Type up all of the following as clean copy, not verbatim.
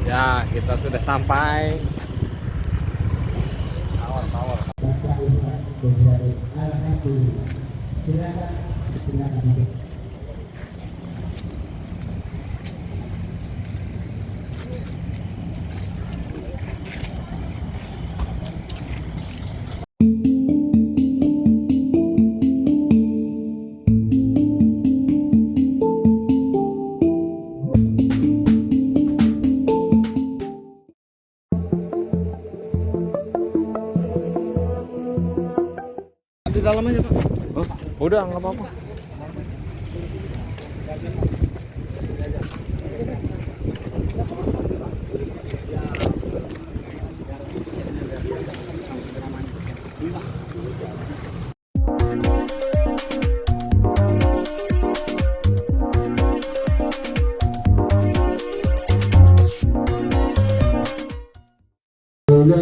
Ya, kita sudah sampai. Tower. Di dalam aja, Pak. Oh, udah nggak apa-apa.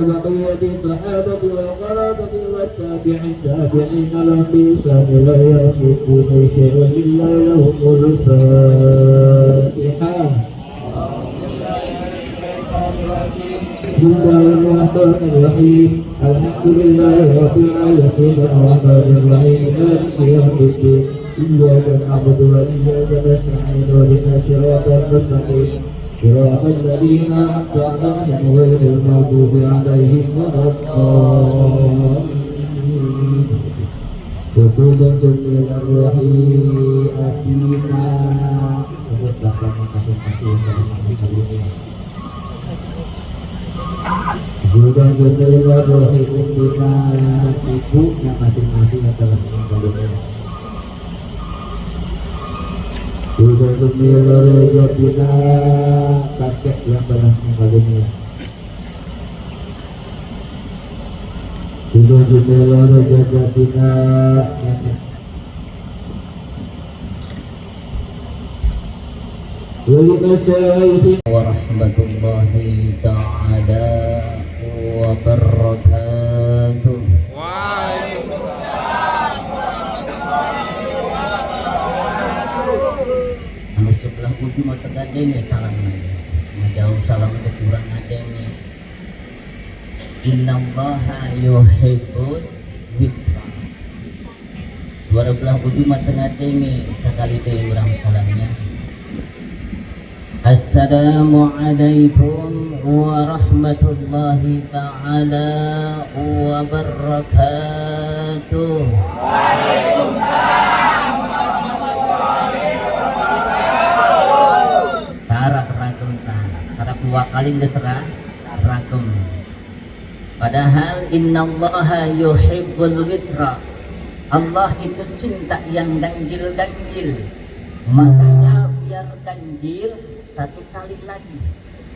بقية الصحابة والقرابة والتابعين تابعين لهم بإحسان إلى يوم الدين شيء إلا لهم الفاتحة. بسم الله الرحمن الرحيم الحمد لله رب العالمين الرحمن الرحيم مالك يوم الدين إياك نعبد وإياك نستعين اهدنا الصراط المستقيم صراط الذين أنعمت عليهم غير المغضوب عليهم ولا الضالين. وقولا من الرحيم أتينا sudah berdoa rohim bina ibu yang masing-masing adalah meninggal dunia. Sudah berdoa rohim bina kakek yang telah meninggal dunia. Sudah berdoa rohim bina nenek. Warahmatullahi ta'ala wabarakatuh. Waalaikumsalam warahmatullahi wabarakatuh. Anu sebelah ujung mata gadenya salam jauh salam untuk kurang adanya. Innallaha yuhibbul witra. Suara belah ujung mata gadenya sekali teh urang salamnya. Assalamualaikum warahmatullahi ta'ala wabarakatuh. Waalaikumsalam warahmatullahi wabarakatuh. Tarak rakum tarak dua kali ngeserah rakum. Padahal innallaha yuhibbul witra. Allah itu cinta yang ganjil-ganjil. Makanya biar ganjil satu kali lagi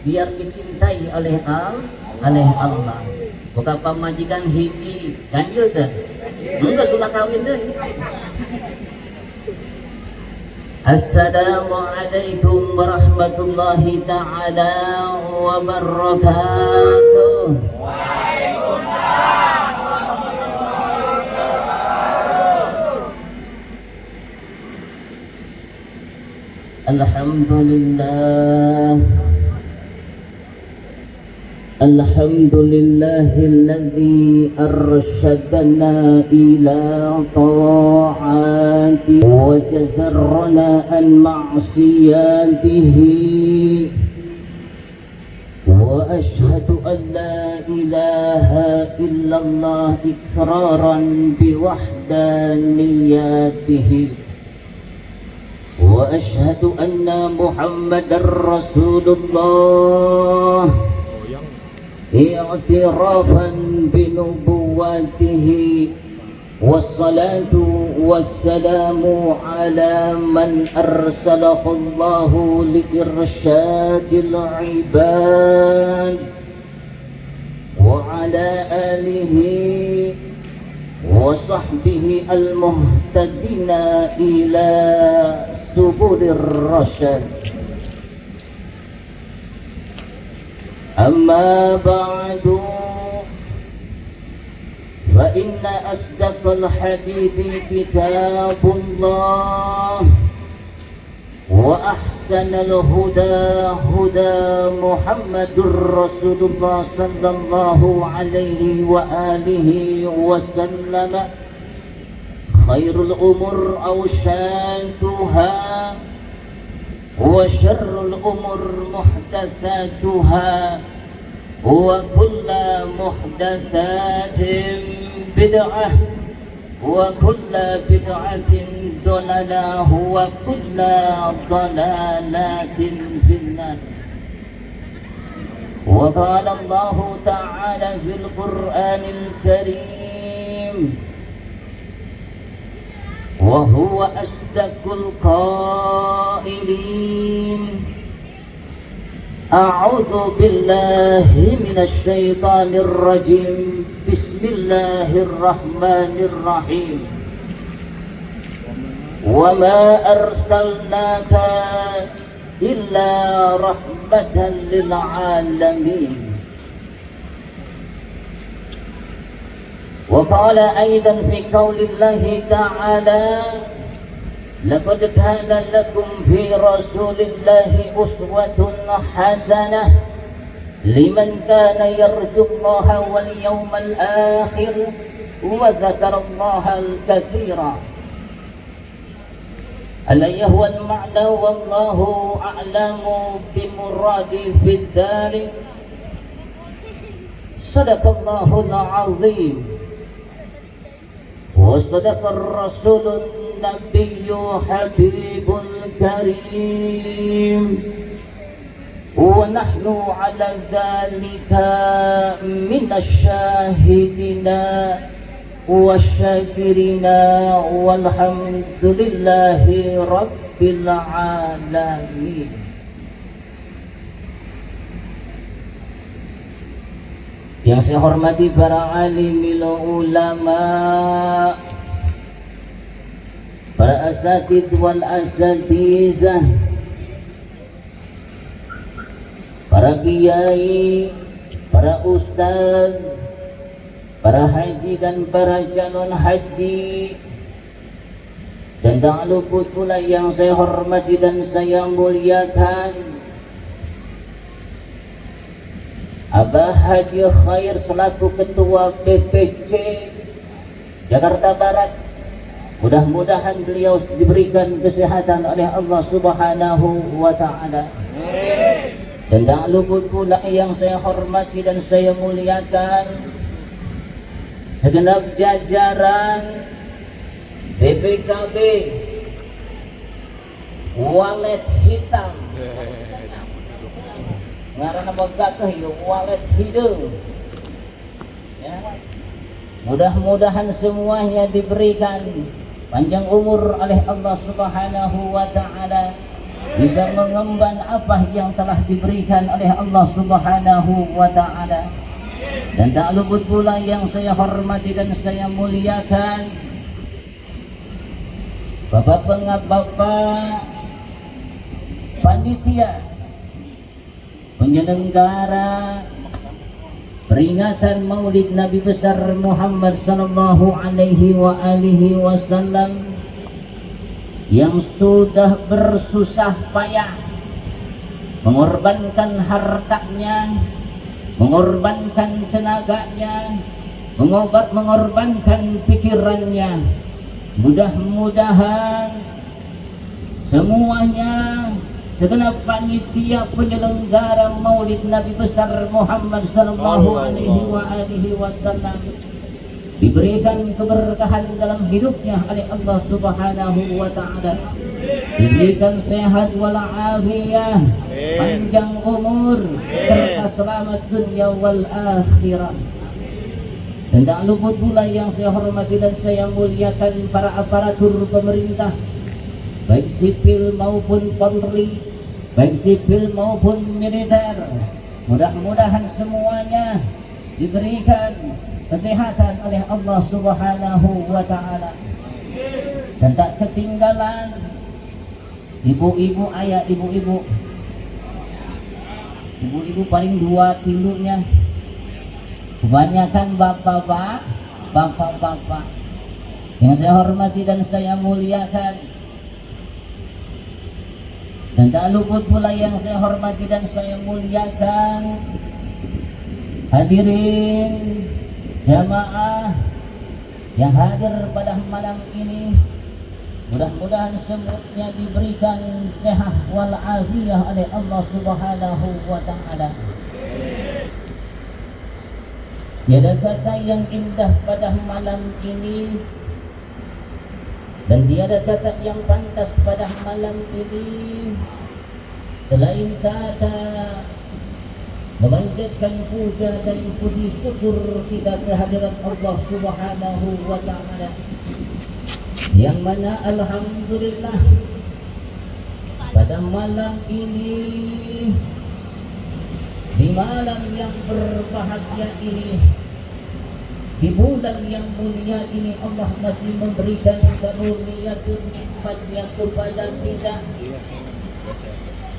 biar dicintai oleh Allah. Bukan pamajikan hiji ganjil deh, enggak sudah kawin deh. Assalamualaikum warahmatullahi ta'ala wabarakatuh. Waalaikumsalam warahmatullahi wabarakatuh. Alhamdulillahilladzi arsyadana ila ta'ati wa jazarna an ma'siyatihi wa ashhadu an la ilaha illallah iqraran bi wahdaniyatihi wa ashhadu anna muhammadar rasulullah i'tirafan bi nubuwwatihi wassalatu wassalamu ala man arsalahu Allahu li irsyadil ibad wa ala alihi wa sahbihi al-muhtadina ila subulir rasyad. Amma ba'du fa inna asdaqal hadithi kitabullah wa وأحسن الهدى هدى محمد رسول الله صلى الله عليه وآله وسلم خير الأمور أوشاتها وشر الأمور محدثاتها وكل محدثات بدعة وكل بدعة ضلالة وكل ضلالة في النار. وقال الله تعالى في القرآن الكريم وهو أصدق القائلين أعوذ بالله من الشيطان الرجيم بسم الله الرحمن الرحيم وما أرسلناك إلا رحمة للعالمين. وقال أيضا في قول الله تعالى لقد كان لكم في رسول الله أسوة حسنة لمن كان يرجو الله واليوم الآخر وذكر الله كثيرا. ألا هو المعنى والله أعلم بمراد في ذلك. صدق الله العظيم وصدق الرسول النبي حبيب الكريم ونحن على ذلك من الشاهدين والشاكرين والحمد لله رب العالمين. Yang saya hormati para alimil ulama, para asatid wal asatizah, para kiai, para ustaz, para haji dan para calon haji, dan tak luput pula yang saya hormati dan saya muliakan Abah Haji Khair selaku Ketua PPC Jakarta Barat. Mudah-mudahan beliau diberikan kesehatan oleh Allah Subhanahu wa Ta'ala. Dan tak luput pula yang saya hormati dan saya muliakan segenap jajaran BPKB Walet Hitam. Ngarana boga teh ieu walet hideung. Ya. Mudah-mudahan semuanya diberikan panjang umur oleh Allah Subhanahu wa Ta'ala, bisa mengemban apa yang telah diberikan oleh Allah Subhanahu wa Ta'ala. Dan tak luput pula yang saya hormati dan saya muliakan Bapak panitia penyelenggara peringatan Maulid Nabi besar Muhammad sallallahu alaihi wasallam yang sudah bersusah payah mengorbankan hartanya, mengorbankan tenaganya, mengorbankan pikirannya. Mudah-mudahan semuanya, segenap panitia penyelenggara Maulid Nabi besar Muhammad sallallahu alaihi wasallam diberikan keberkahan dalam hidupnya oleh Allah Subhanahu wa Ta'ala, diberikan sehat walafiat, panjang umur serta selamat dunia wal akhirah. Dan tak luput pula yang saya hormati dan saya muliakan para aparatur pemerintah, baik sipil maupun polri, baik sipil maupun militer. Mudah-mudahan semuanya diberikan kesehatan oleh Allah Subhanahu wa Ta'ala. Dan tak ketinggalan ibu-ibu, ayah ibu-ibu paling dua tindunya, kebanyakan bapak-bapak yang saya hormati dan saya muliakan. Dan tak luput pula yang saya hormati dan saya muliakan hadirin jamaah yang hadir pada malam ini. Mudah-mudahan semuanya diberikan sehat wal afiyah oleh Allah Subhanahu wa taala. Tiada kata yang indah pada malam ini dan tiada kata yang pantas pada malam ini selain kata memanjatkan puja dan puji syukur kita kehadiran Allah Subhanahu wa taala, yang mana alhamdulillah pada malam ini, di malam yang berbahagia ini, di bulan yang mulia ini, Allah masih memberikan karunia-Nya, nikmatnya kepada kita.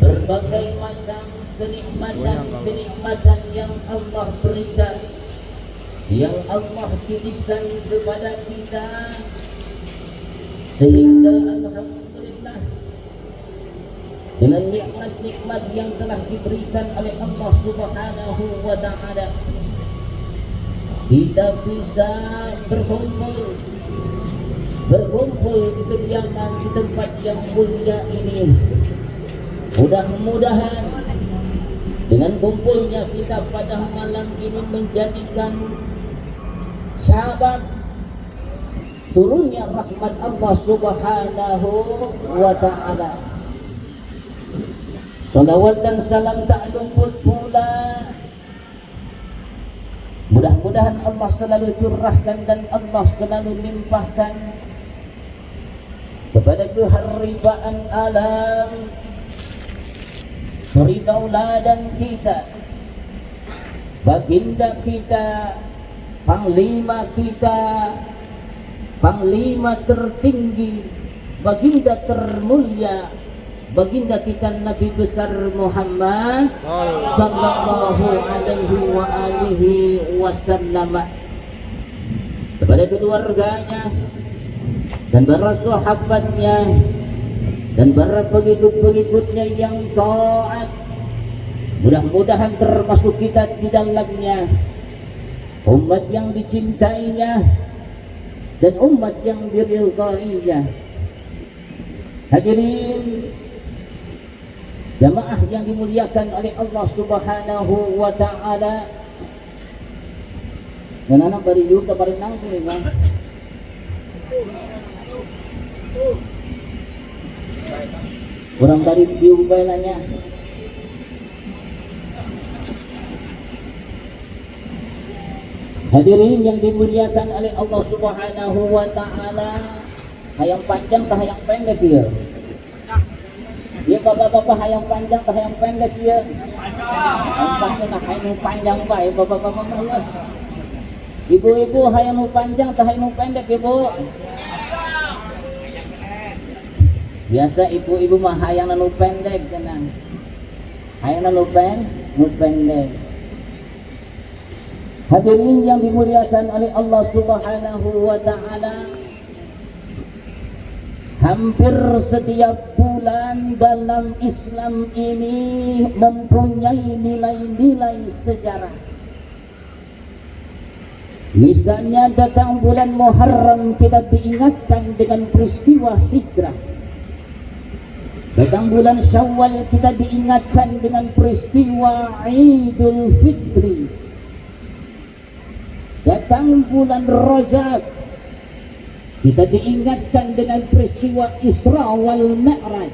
Berbagai macam kenikmatan yang Allah berikan, yang Allah titipkan kepada kita, sehingga alhamdulillah dengan nikmat-nikmat yang telah diberikan oleh Allah Subhanahu wa taala, kita bisa berkumpul di kediaman di tempat yang mulia ini. Mudah-mudahan dengan kumpulnya kita pada malam ini menjadikan sahabat turunnya rahmat Allah Subhanahu wa taala. Salawat dan salam tak luput pula, mudah-mudahan Allah selalu curahkan dan Allah selalu limpahkan kepada keharibaan alam suri tauladan kita, baginda kita, panglima kita, panglima tertinggi, baginda termulia, baginda kita Nabi besar Muhammad sallallahu alaihi wasallam, kepada keluarganya dan para sahabatnya dan para pengikut-pengikutnya yang taat. Mudah-mudahan termasuk kita di dalamnya, umat yang dicintainya dan umat yang diridainya. Hadirin jamaah yang dimuliakan oleh Allah Subhanahu wa taala. Dan anak bari juga bari nang kan. Orang dari view bailanya. Hadirin yang dimuliakan oleh Allah Subhanahu wa taala, hayang panjang tah hayang pendek ya. Ya bapak-bapak hayang panjang tah hayang pendek ya. Tampaknya nak hayang panjang bae bapak-bapak ya. Ibu-ibu hayang panjang tah hayang pendek ibu. Biasa ibu-ibu mah hayang nu pendek cenah. Hayang nu pendek. Hadirin yang dimuliakan oleh Allah Subhanahu wa taala, hampir setiap bulan dalam Islam ini mempunyai nilai-nilai sejarah. Misalnya datang bulan Muharram kita diingatkan dengan peristiwa hijrah. Datang bulan Syawal kita diingatkan dengan peristiwa Idul Fitri. Datang bulan Rajab kita diingatkan dengan peristiwa Isra wal Mi'raj.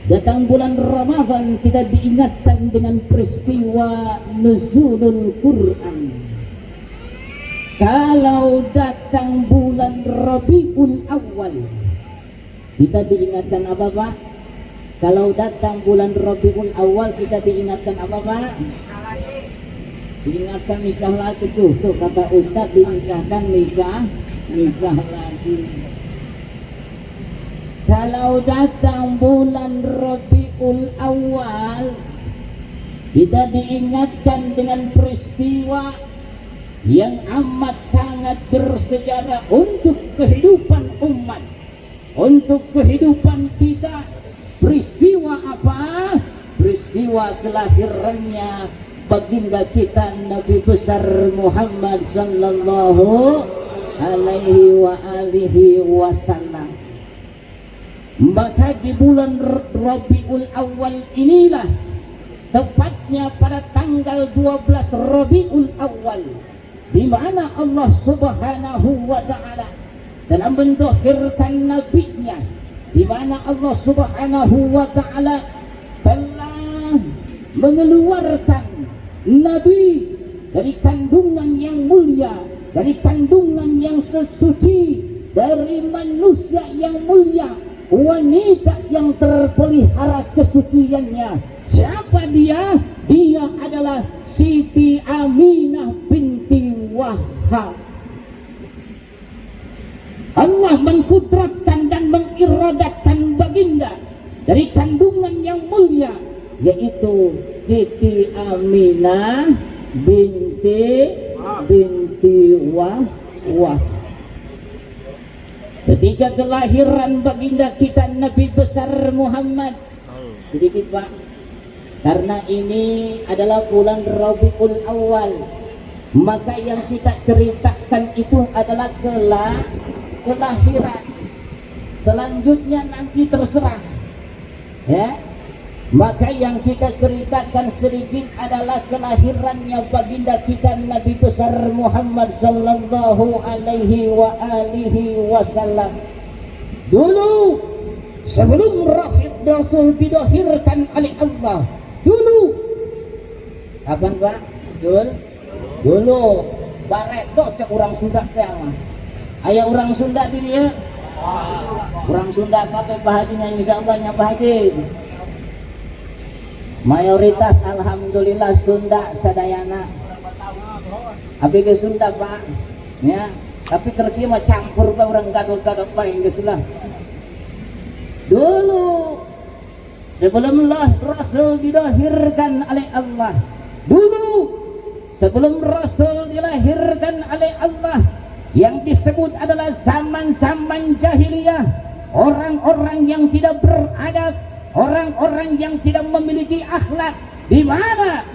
Datang bulan Ramadan kita diingatkan dengan peristiwa Nuzulul Quran. Kalau datang bulan Rabiul Awal kita diingatkan apa Pak? Kalau datang bulan Rabiul Awal kita diingatkan apa Pak? Diingatkan nikah lagi tuh kata Ustaz, dinikahkan nikah lagi. Kalau datang bulan Rabiul Awal kita diingatkan dengan peristiwa yang amat sangat bersejarah untuk kehidupan umat, untuk kehidupan kita, peristiwa kelahirannya baginda kita Nabi besar Muhammad sallallahu alaihi wa alihi wasallam. Maka di bulan Rabiul Awal inilah, tepatnya pada tanggal 12 Rabiul Awal, di mana Allah Subhanahu wa taala dalam mendohirkan nabinya, di mana Allah Subhanahu wa taala telah mengeluarkan nabi dari kandungan yang mulia, dari kandungan yang suci, dari manusia yang mulia, wanita yang terpelihara kesuciannya. Siapa dia? Dia adalah Siti Aminah binti Wahab. Allah mengkudratkan dan mengirodatkan baginda dari kandungan yang mulia, yaitu Siti Aminah binti Wahab. Ketika kelahiran baginda kita Nabi besar Muhammad, sedikit Pak, karena ini adalah bulan Rabiul Awal, maka yang kita ceritakan itu adalah kelahiran. Selanjutnya nanti terserah, ya. Maka yang kita ceritakan sedikit adalah kelahirannya baginda kita Nabi besar Muhammad sallallahu alaihi wa alihi wasallam. Dulu sebelum Rasul didohirkan oleh Allah, dulu kapan Pak? Dulu bareto cek orang Sunda teh mah. Aya orang Sunda di dieu. Orang Sunda kabeh bahaginya insyaallah nya bahagia. Mayoritas alhamdulillah Sunda sadayana. Abi ke Sunda Pak, ya. Tapi kerja mah campur Pak, orang gadot-gadot Pak geus lah. Dulu sebelum Rasul dilahirkan oleh Allah, dulu sebelum Rasul dilahirkan oleh Allah, yang disebut adalah zaman-zaman jahiliyah, orang-orang yang tidak beradab, orang-orang yang tidak memiliki akhlak, di mana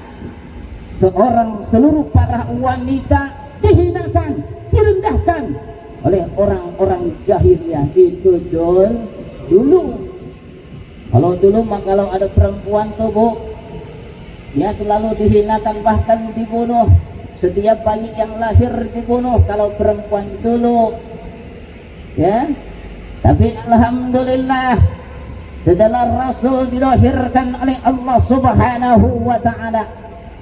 seluruh para wanita dihinakan, direndahkan oleh orang-orang jahiliyah. Itu dulu. Kalau dulu mah kalau ada perempuan tuh Bu, ya selalu dihinakan, bahkan dibunuh. Setiap bayi yang lahir dibunuh kalau perempuan dulu, ya. Tapi alhamdulillah, setelah Rasul dilahirkan oleh Allah Subhanahu wa taala,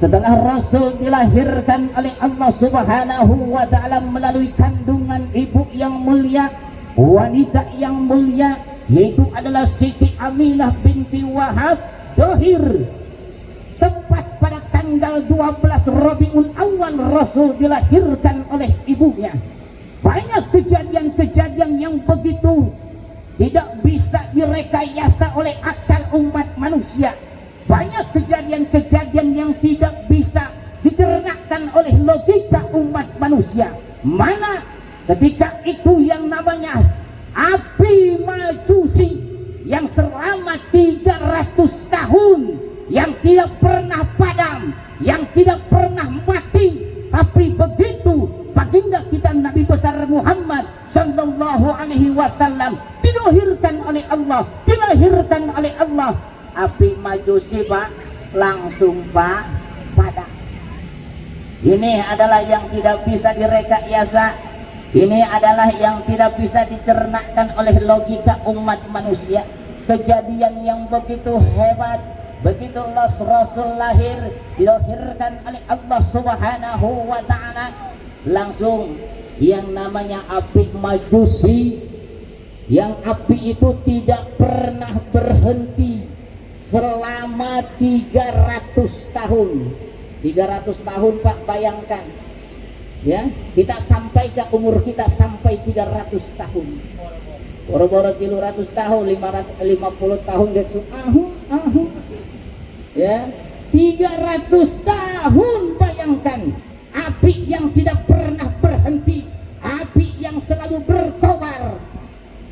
setelah Rasul dilahirkan oleh Allah Subhanahu wa taala melalui kandungan ibu yang mulia, wanita yang mulia, yaitu adalah Siti Aminah binti Wahab, dohir tepat pada tanggal 12 Rabiul Awal Rasul dilahirkan oleh ibunya. Banyak kejadian-kejadian yang begitu tidak bisa direkayasa oleh akal umat manusia. Banyak kejadian-kejadian yang tidak bisa dicernakkan oleh logika umat manusia. Mana ketika itu yang namanya api Majusi yang selama 300 tahun, yang tidak pernah padam, yang tidak pernah mati, tapi begitu baginda kita Nabi besar Muhammad sallallahu alaihi wasallam dilahirkan oleh Allah, dilahirkan oleh Allah, api Majusi Pak langsung Pak padam. Ini adalah yang tidak bisa direkayasa, ini adalah yang tidak bisa dicernakkan oleh logika umat manusia. Kejadian yang begitu hebat, begitu Rasul lahir, dilahirkan oleh Allah Subhanahu wa taala, langsung yang namanya api Majusi, yang api itu tidak pernah berhenti selama 300 tahun. 300 tahun Pak, bayangkan ya, kita sampai ke umur kita sampai 300 tahun. Boro-boro 300 tahun, 550 tahun ya, 300 tahun, bayangkan api yang tidak pernah berhenti, api yang selalu berkobar.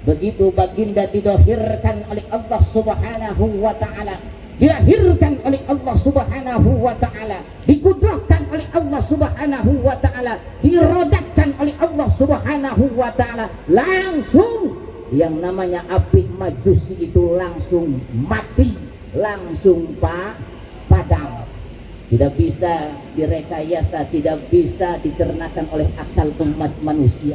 Begitu baginda didahirkan oleh Allah Subhanahu wa taala, dilahirkan oleh Allah Subhanahu wa taala, dikudrahkan oleh Allah Subhanahu wa taala, dirodatkan oleh Allah Subhanahu wa taala, langsung yang namanya api majusi itu langsung mati, langsung padam. Tidak bisa direkayasa, tidak bisa dicernakan oleh akal umat manusia.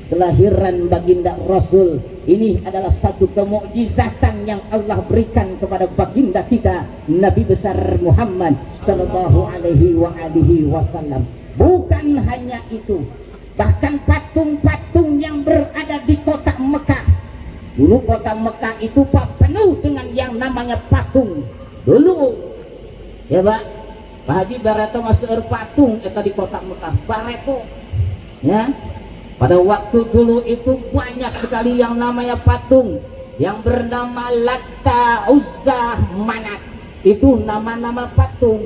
Kelahiran baginda Rasul ini adalah satu kemukjizatan yang Allah berikan kepada baginda kita Nabi besar Muhammad sallallahu alaihi wasallam. Bukan hanya itu, bahkan patung-patung yang berada di kota Mekah. Dulu kota Mekah itu penuh dengan yang namanya patung. Dulu ya Pak Haji Barato masuk patung itu di kota Mekah Barato ya. Pada waktu dulu itu banyak sekali yang namanya patung yang bernama Latta, Uzza, Manat. Itu nama-nama patung.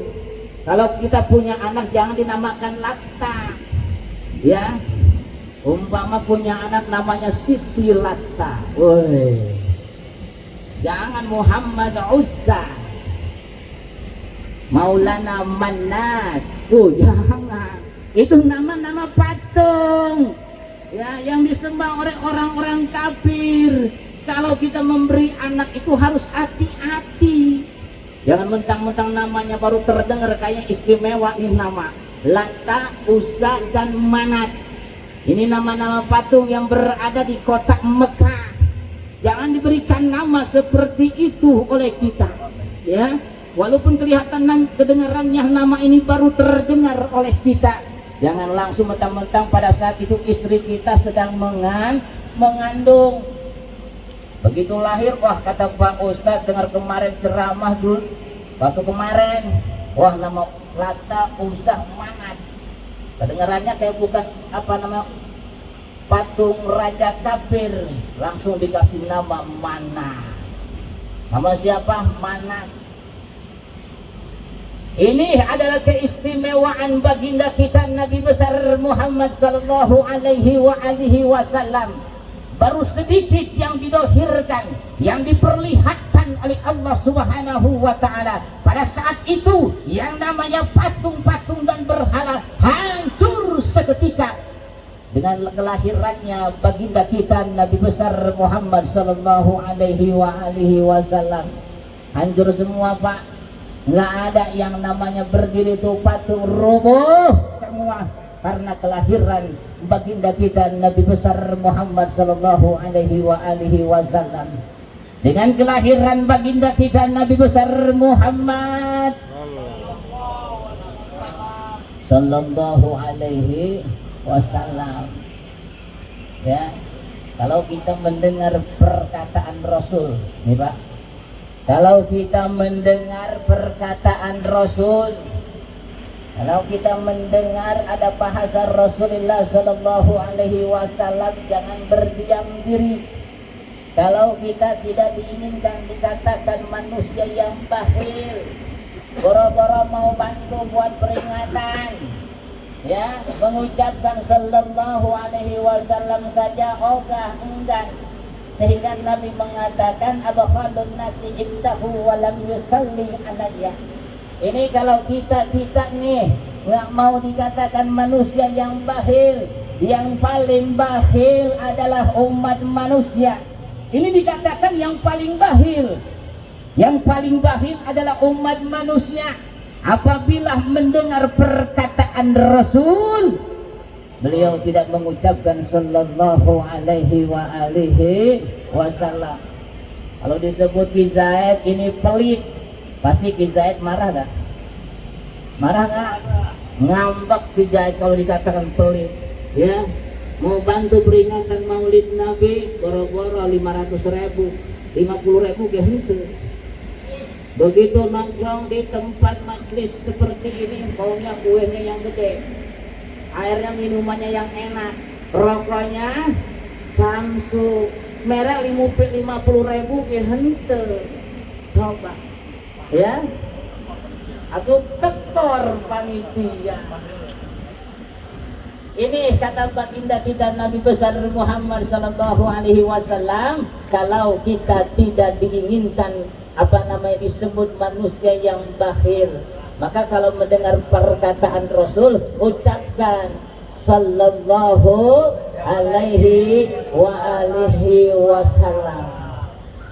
Kalau kita punya anak jangan dinamakan Latta. Ya. Umpama punya anak namanya Siti Latta. Woi. Jangan Muhammad Uzza. Maulana Manat. Tuh jangan. Itu nama-nama patung. Ya, yang disembah oleh orang-orang kafir. Kalau kita memberi anak itu harus hati-hati. Jangan mentang-mentang namanya baru terdengar kayak istimewa ini nama. Latta, Uzza, dan Manat. Ini nama-nama patung yang berada di kota Mekah. Jangan diberikan nama seperti itu oleh kita. Ya, walaupun kelihatan kedengarannya nama ini baru terdengar oleh kita. Jangan langsung mentang-mentang pada saat itu istri kita sedang mengandung. Begitu lahir, wah kata Pak Ustadz dengar kemarin ceramah dulu. Waktu kemarin, wah nama Latta, Uzza, Manat. Kedengarannya kayak bukan apa nama patung raja kafir. Langsung dikasih nama Manat. Nama siapa? Manat. Ini adalah keistimewaan baginda kita Nabi besar Muhammad sallallahu alaihi wasallam. Baru sedikit yang didohirkan, yang diperlihatkan oleh Allah Subhanahu wa taala. Pada saat itu yang namanya patung-patung dan berhala hancur seketika dengan kelahirannya baginda kita Nabi besar Muhammad sallallahu alaihi wasallam. Hancur semua Pak. Nggak ada yang namanya berdiri itu patung, roboh semua karena kelahiran baginda kita Nabi besar Muhammad sallallahu alaihi wasallam. Dengan kelahiran baginda kita Nabi besar Muhammad sallallahu alaihi wasallam. Ya, kalau kita mendengar perkataan Rasul, nih Pak. Kalau kita mendengar perkataan Rasul, kalau kita mendengar ada bahasa Rasulullah Shallallahu Alaihi Wasallam, jangan berdiam diri. Kalau kita tidak diinginkan dikatakan manusia yang bakhil, boro-boro mau bantu buat peringatan, ya mengucapkan Shallallahu Alaihi Wasallam saja ogah enggan. Sehingga Nabi mengatakan abkhadun nasi indahu walam yusalli alayya. Ini kalau kita nih nggak mau dikatakan manusia yang bakhil. Yang paling bakhil adalah umat manusia. Ini dikatakan yang paling bakhil. Yang paling bakhil adalah umat manusia. Apabila mendengar perkataan Rasul, beliau tidak mengucapkan sallallahu alaihi wasallam. Kalau disebut Ki Zaid ini pelit, pasti Ki Zaid marah dah. Marah nggak? Ngambek Ki Zaid kalau dikatakan pelit. Ya, mau bantu peringatan Maulid Nabi, boro-boro 500.000, 50.000 gitu. Begitu nongkrong di tempat majlis seperti ini, maunya kuenya yang gede, airnya minumannya yang enak, rokoknya Samsu merah 50.000 ke hente. Coba ya, aku tekor panitia. Ini kata baginda kita Nabi besar Muhammad sallallahu alaihi wasallam, kalau kita tidak diinginkan disebut manusia yang bakhil. Maka kalau mendengar perkataan Rasul, ucapkan sallallahu alaihi wa alihi wasallam.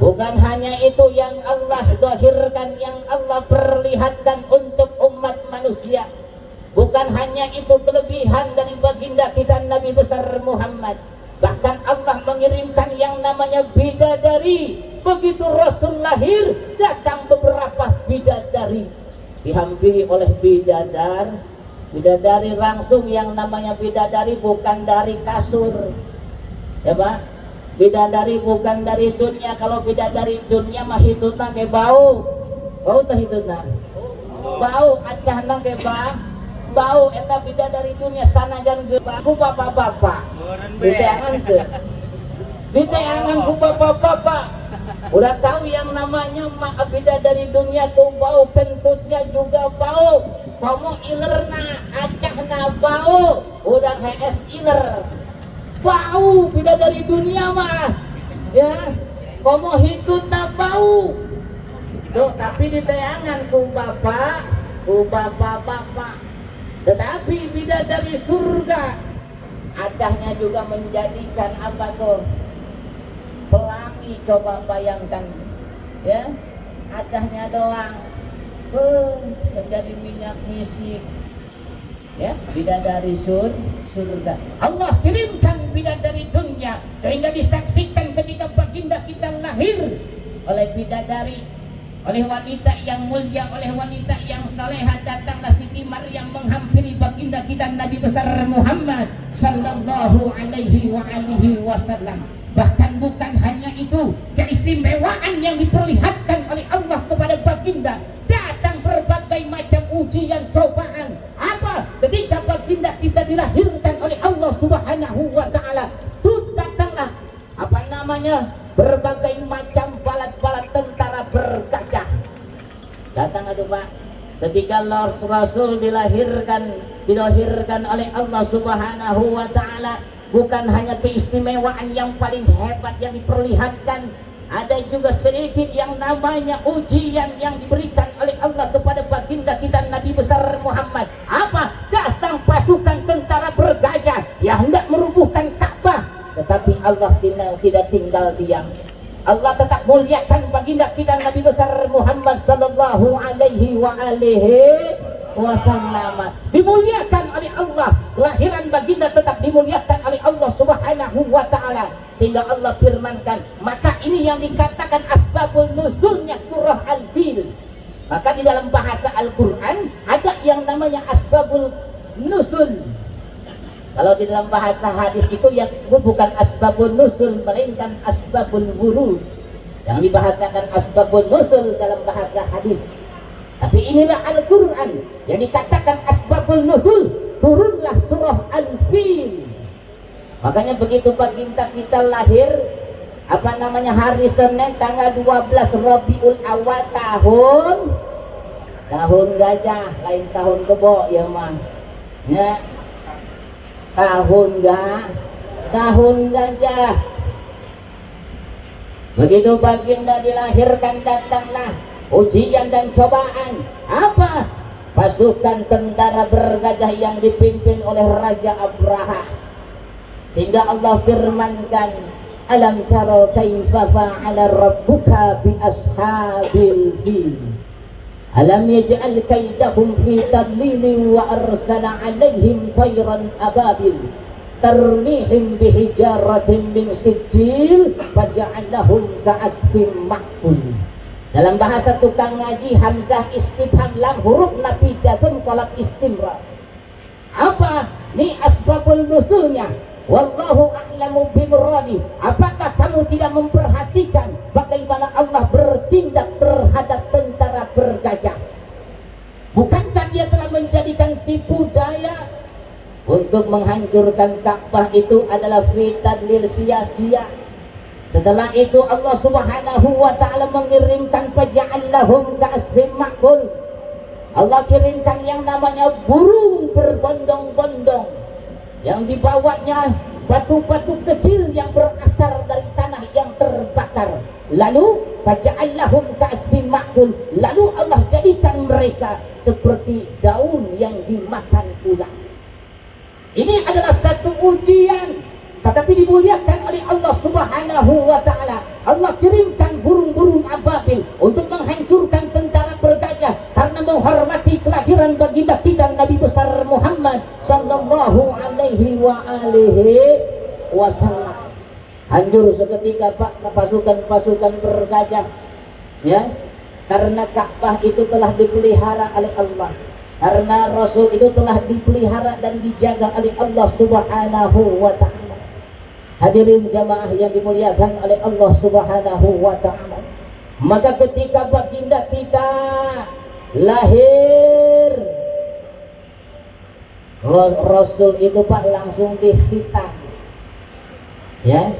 Bukan hanya itu yang Allah zahirkan, yang Allah perlihatkan untuk umat manusia. Bukan hanya itu kelebihan dari baginda kita Nabi besar Muhammad. Bahkan Allah mengirimkan yang namanya bidadari. Begitu Rasul lahir, datang beberapa bidadari, dihampiri oleh bidadari langsung. Yang namanya bidadari bukan dari kasur, ya Pak. Bidadari bukan dari dunia. Kalau bidadari dunia mah hitutna ke bau teh hitutna bau, acahna ke bau. Eta bidadari dunia sanajan ge ku bapak-bapak diteangan ku bapak-bapak. Udah tahu yang namanya bidadari dunia tuh bau, kentutnya juga bau, kamu ilerna acahna bau, udah HS iler bau. Bidadari dunia mah ya, kamu hitutna bau tuh, tapi diteangan ku bapak-bapak. Tetapi bidadari surga, acahnya juga menjadikan apa tuh, pelangi. Coba bayangkan ya, acahnya doang menjadi minyak misik ya. Bidadari surga Allah kirimkan bidadari dunia, sehingga disaksikan ketika baginda kita lahir oleh bidadari, oleh wanita yang mulia, oleh wanita yang salehah. Datanglah Siti Maryam menghampiri baginda kita Nabi besar Muhammad sallallahu alaihi wa alihi wasallam. Bahkan bukan hanya itu, keistimewaan yang diperlihatkan oleh Allah kepada baginda, datang berbagai macam ujian cobaan. Apa? Ketika baginda kita dilahirkan oleh Allah Subhanahu wa taala, itu datanglah berbagai macam balat-balat tentara bergajah. Datang itu Pak, ketika Rasul dilahirkan oleh Allah Subhanahu wa taala, bukan hanya keistimewaan yang paling hebat yang diperlihatkan, ada juga sedikit yang namanya ujian yang diberikan oleh Allah kepada baginda kita Nabi besar Muhammad. Apa? Datang pasukan tentara bergajah yang hendak merubuhkan Ka'bah, tetapi Allah tidak tinggal diam. Allah tetap muliakan baginda kita Nabi besar Muhammad sallallahu alaihi wa alihi wasallam. Dimuliakan oleh Allah, kelahiran baginda tetap dimuliakan oleh Allah Subhanahu wa taala, sehingga Allah firmankan, maka ini yang dikatakan asbabul nuzulnya surah Al-Fil. Maka di dalam bahasa Al-Qur'an ada yang namanya asbabul nuzul. Kalau di dalam bahasa hadis itu yang disebut bukan asbabun nuzul, melainkan asbabul wurud. Yang dibahasakan asbabun nuzul dalam bahasa hadis. Tapi inilah Al-Quran yang dikatakan asbabul nuzul, turunlah surah Al-Fil. Makanya begitu baginda kita lahir, hari Senin tanggal 12 Rabiul Awal tahun gajah, lain tahun kebo ya mah ya, tahun gajah. Begitu baginda dilahirkan, datanglah ujian dan cobaan. Apa? Pasukan tentara bergajah yang dipimpin oleh Raja Abraha, sehingga Allah firmankan, alam taro kaifa fa'ala rabbuka bi ashabil fil alam yaj'al kaidahum fi tadlil wa arsala alaihim tayran ababil tarmihim bihijaratin min sijil faja'alahum ka'asfin ma'kul. Dalam bahasa tukang ngaji, hamzah istifham lam huruf nafi jazm qalab istimrar. Apa? Ni asbabul nuzulnya. Wallahu a'lamu bimuradi. Apakah kamu tidak memperhatikan bagaimana Allah bertindak terhadap tentara bergajah? Bukankah dia telah menjadikan tipu daya untuk menghancurkan Ka'bah itu adalah fitadlil sia-sia? Setelah itu Allah Subhanahu wa ta'ala mengirimkan faja'allahum ka'asfin ma'kul. Allah kirimkan yang namanya burung berbondong-bondong, yang dibawanya batu-batu kecil yang berasal dari tanah yang terbakar. Lalu faja'allahum ka'asfin Rasul, lalu Allah jadikan mereka seperti daun yang dimakan ular. Ini adalah satu ujian, tetapi dimuliakan oleh Allah Subhanahu wa Ta'ala. Allah kirimkan burung-burung ababil untuk menghancurkan tentara bergajah karena menghormati kelahiran baginda kita Nabi besar Muhammad sallallahu alaihi wasallam. Hancur seketika Pak pasukan-pasukan bergajah, ya, karena Ka'bah itu telah dipelihara oleh Allah, karena Rasul itu telah dipelihara dan dijaga oleh Allah Subhanahu wa Ta'ala. Hadirin jamaah yang dimuliakan oleh Allah Subhanahu wa Ta'ala, maka ketika baginda kita lahir, Rasul itu Pak langsung dihitam, ya.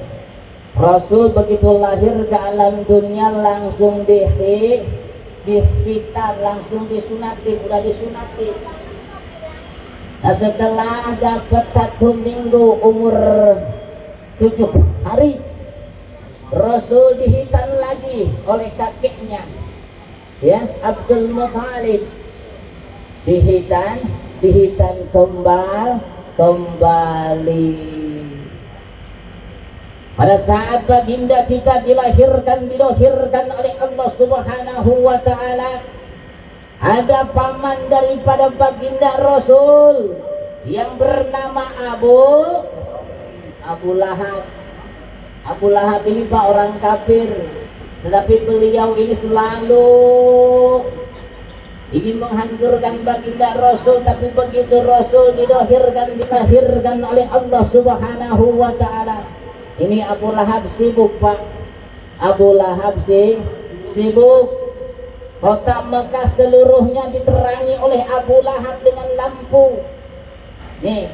Rasul begitu lahir ke alam dunia langsung dihitam, langsung disunati, udah disunati. Nah, setelah dapat 1 minggu umur 7 hari, Rasul dihitan lagi oleh kakeknya, ya, Abdul Muthalib. Dihitan kembali. Pada saat baginda kita dilahirkan oleh Allah Subhanahu wa Ta'ala, ada paman daripada baginda Rasul yang bernama Abu Lahab. Abu Lahab ini Pak orang kafir, tetapi beliau ini selalu ingin menghancurkan baginda Rasul. Tapi begitu Rasul dilahirkan oleh Allah Subhanahu wa Ta'ala, ini Abu Lahab sibuk Pak. Abu Lahab sibuk. Kota Mekah seluruhnya diterangi oleh Abu Lahab dengan lampu. Nih,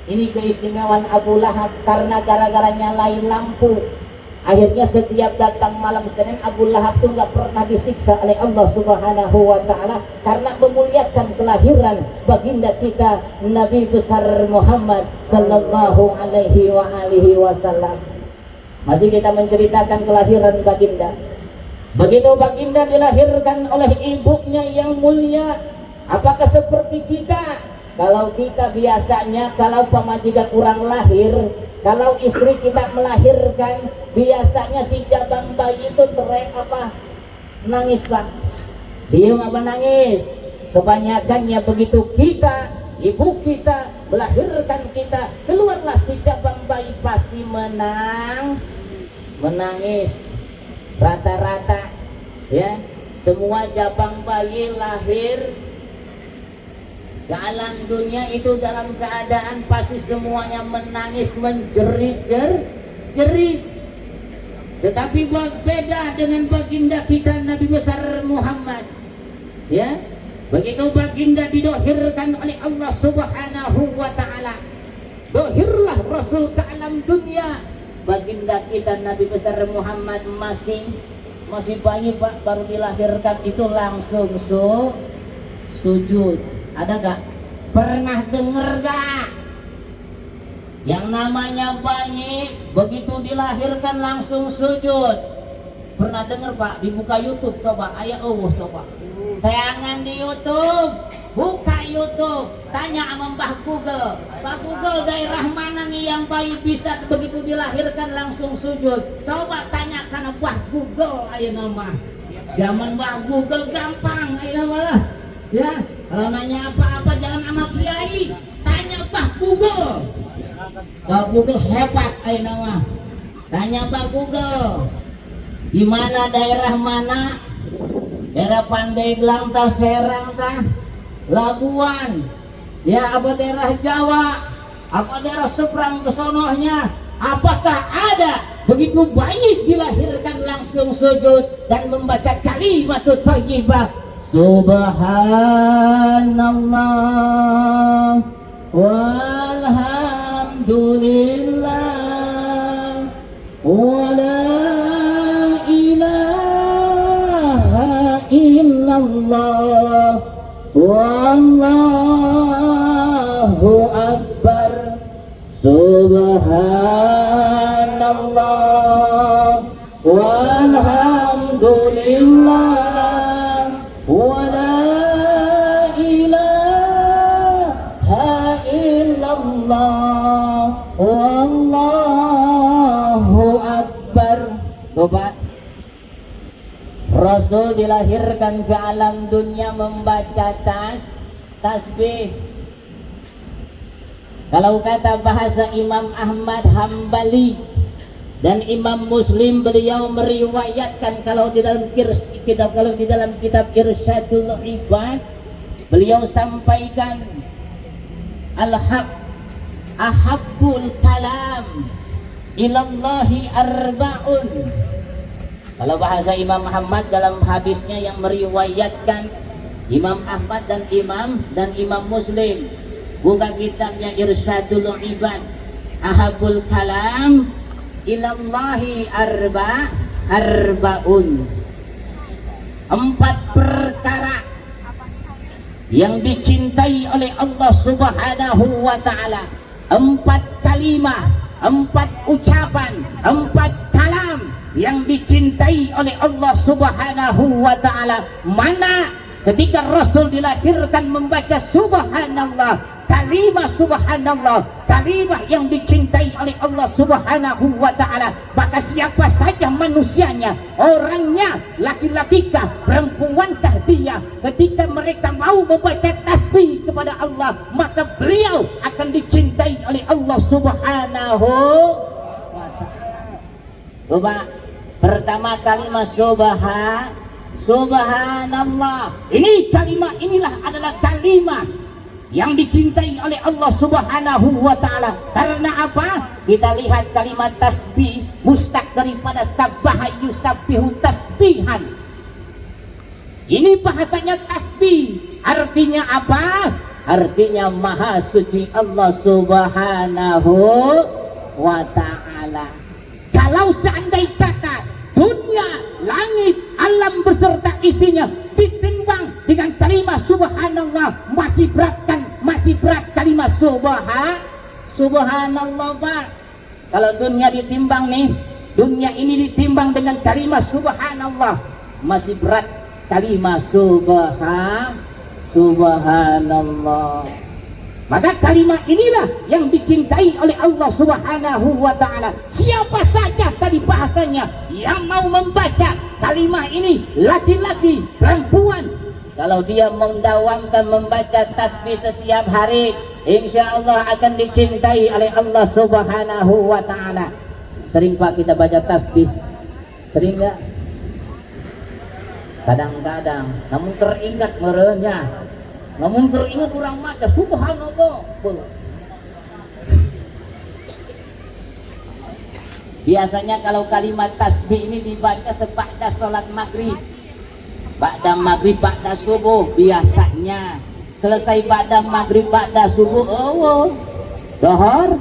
ini keistimewaan Abu Lahab, karena gara-gara nyalain lampu, akhirnya setiap datang malam Senin Abu Lahab itu nggak pernah disiksa oleh Allah Subhanahu wa Ta'ala, karena memuliakan kelahiran baginda kita Nabi besar Muhammad sallallahu alaihi wasallam. Masih kita menceritakan kelahiran baginda. Begitu baginda dilahirkan oleh ibunya yang mulia, apakah seperti kita? Kalau kita biasanya, kalau pamajikan kurang lahir, kalau istri kita melahirkan, biasanya si jabang bayi itu teriak apa? Nangis Pak. Diam apa nangis? Kebanyakannya begitu kita, ibu kita melahirkan kita, keluarlah si jabang bayi pasti menangis. Rata-rata, ya, semua jabang bayi lahir ke alam dunia itu dalam keadaan pasti semuanya menangis, menjerit-jerit. Tetapi berbeda dengan baginda kita Nabi besar Muhammad, ya. Begitu baginda didohirkan oleh Allah Subhanahu wa Ta'ala, dohirlah Rasul ke alam dunia. Baginda kita Nabi besar Muhammad masih bayi Pak, baru dilahirkan itu langsung sujud. Ada gak? Pernah denger gak? Yang namanya bayi begitu dilahirkan langsung sujud. Pernah denger Pak? Dibuka YouTube coba, coba. Tayangan di YouTube, buka YouTube, tanya sama Mbah Google. Mbah Google, daerah mana nih yang bayi bisa begitu dilahirkan langsung sujud? Coba tanyakan Mbah Google, ayo nama. Zaman Mbah Google gampang, ayo nama lah. Ya, kalau nanya apa-apa jangan sama kiai, tanya Mbah Google. Mbah Google hebat, ayo nama. Tanya Mbah Google, di mana daerah mana? Daerah Pandeglang tah, Serang tah, Labuan, ya, apa daerah Jawa, apa daerah seberang kesonohnya, apakah ada begitu bayi dilahirkan langsung sujud dan membaca kalimat thayyibah Subhanallah walhamdulillah wala ilaha illallah wallahu akbar subhanallah walhamdulillah Rasul dilahirkan ke alam dunia membaca tasbih. Kalau kata bahasa Imam Ahmad Hambali dan Imam Muslim, beliau meriwayatkan kalau di dalam kitab Irsyadul Ibad, beliau sampaikan ahabbul kalam ilallahi arba'un. Kalau bahasa Imam Ahmad dalam hadisnya yang meriwayatkan Imam Ahmad dan Imam Muslim, buka kitabnya Irsyadul Ibad, ahabbul kalam ilallahi arba'un. 4 perkara yang dicintai oleh Allah Subhanahu wa ta'ala. 4 kalimat, 4 ucapan, 4 kalam yang dicintai oleh Allah Subhanahu wa ta'ala. Mana ketika Rasul dilahirkan membaca subhanallah, kalimat subhanallah, kalimat yang dicintai oleh Allah Subhanahu wa ta'ala, maka siapa saja manusianya, orangnya, laki-lakikah, perempuankah dia, ketika mereka mau membaca tasbih kepada Allah, maka beliau akan dicintai oleh Allah Subhanahu wa ta'ala. Coba pertama kalimat subhanallah. Ini kalimat, inilah adalah kalimat yang dicintai oleh Allah Subhanahu wa ta'ala. Karena apa? Kita lihat kalimat tasbih mustaq daripada sabbaha yusabbihu tasbihan. Ini bahasanya tasbih. Artinya apa? Artinya maha suci Allah Subhanahu wa ta'ala. Kalau seandainya kata dunia, langit, alam beserta isinya ditimbang dengan kalimat subhanallah, masih berat kalimat subhanallah, Pak. Kalau dunia ditimbang nih, dunia ini ditimbang dengan kalimat subhanallah, masih berat kalimat subhanallah. Maka kalimat inilah yang dicintai oleh Allah Subhanahu wa ta'ala. Siapa saja tadi bahasanya yang mau membaca kalimat ini, laki-laki, perempuan, kalau dia mendawamkan membaca tasbih setiap hari, insya Allah akan dicintai oleh Allah Subhanahu wa ta'ala. Sering Pak kita baca tasbih? Sering nggak? Kadang-kadang, namun teringat merenya, namun teringat kurang maca subhanallah. Biasanya kalau kalimat tasbih ini dibaca seba'da sholat maghrib, ba'da maghrib, ba'da subuh. Biasanya selesai ba'da maghrib, ba'da subuh, dahar,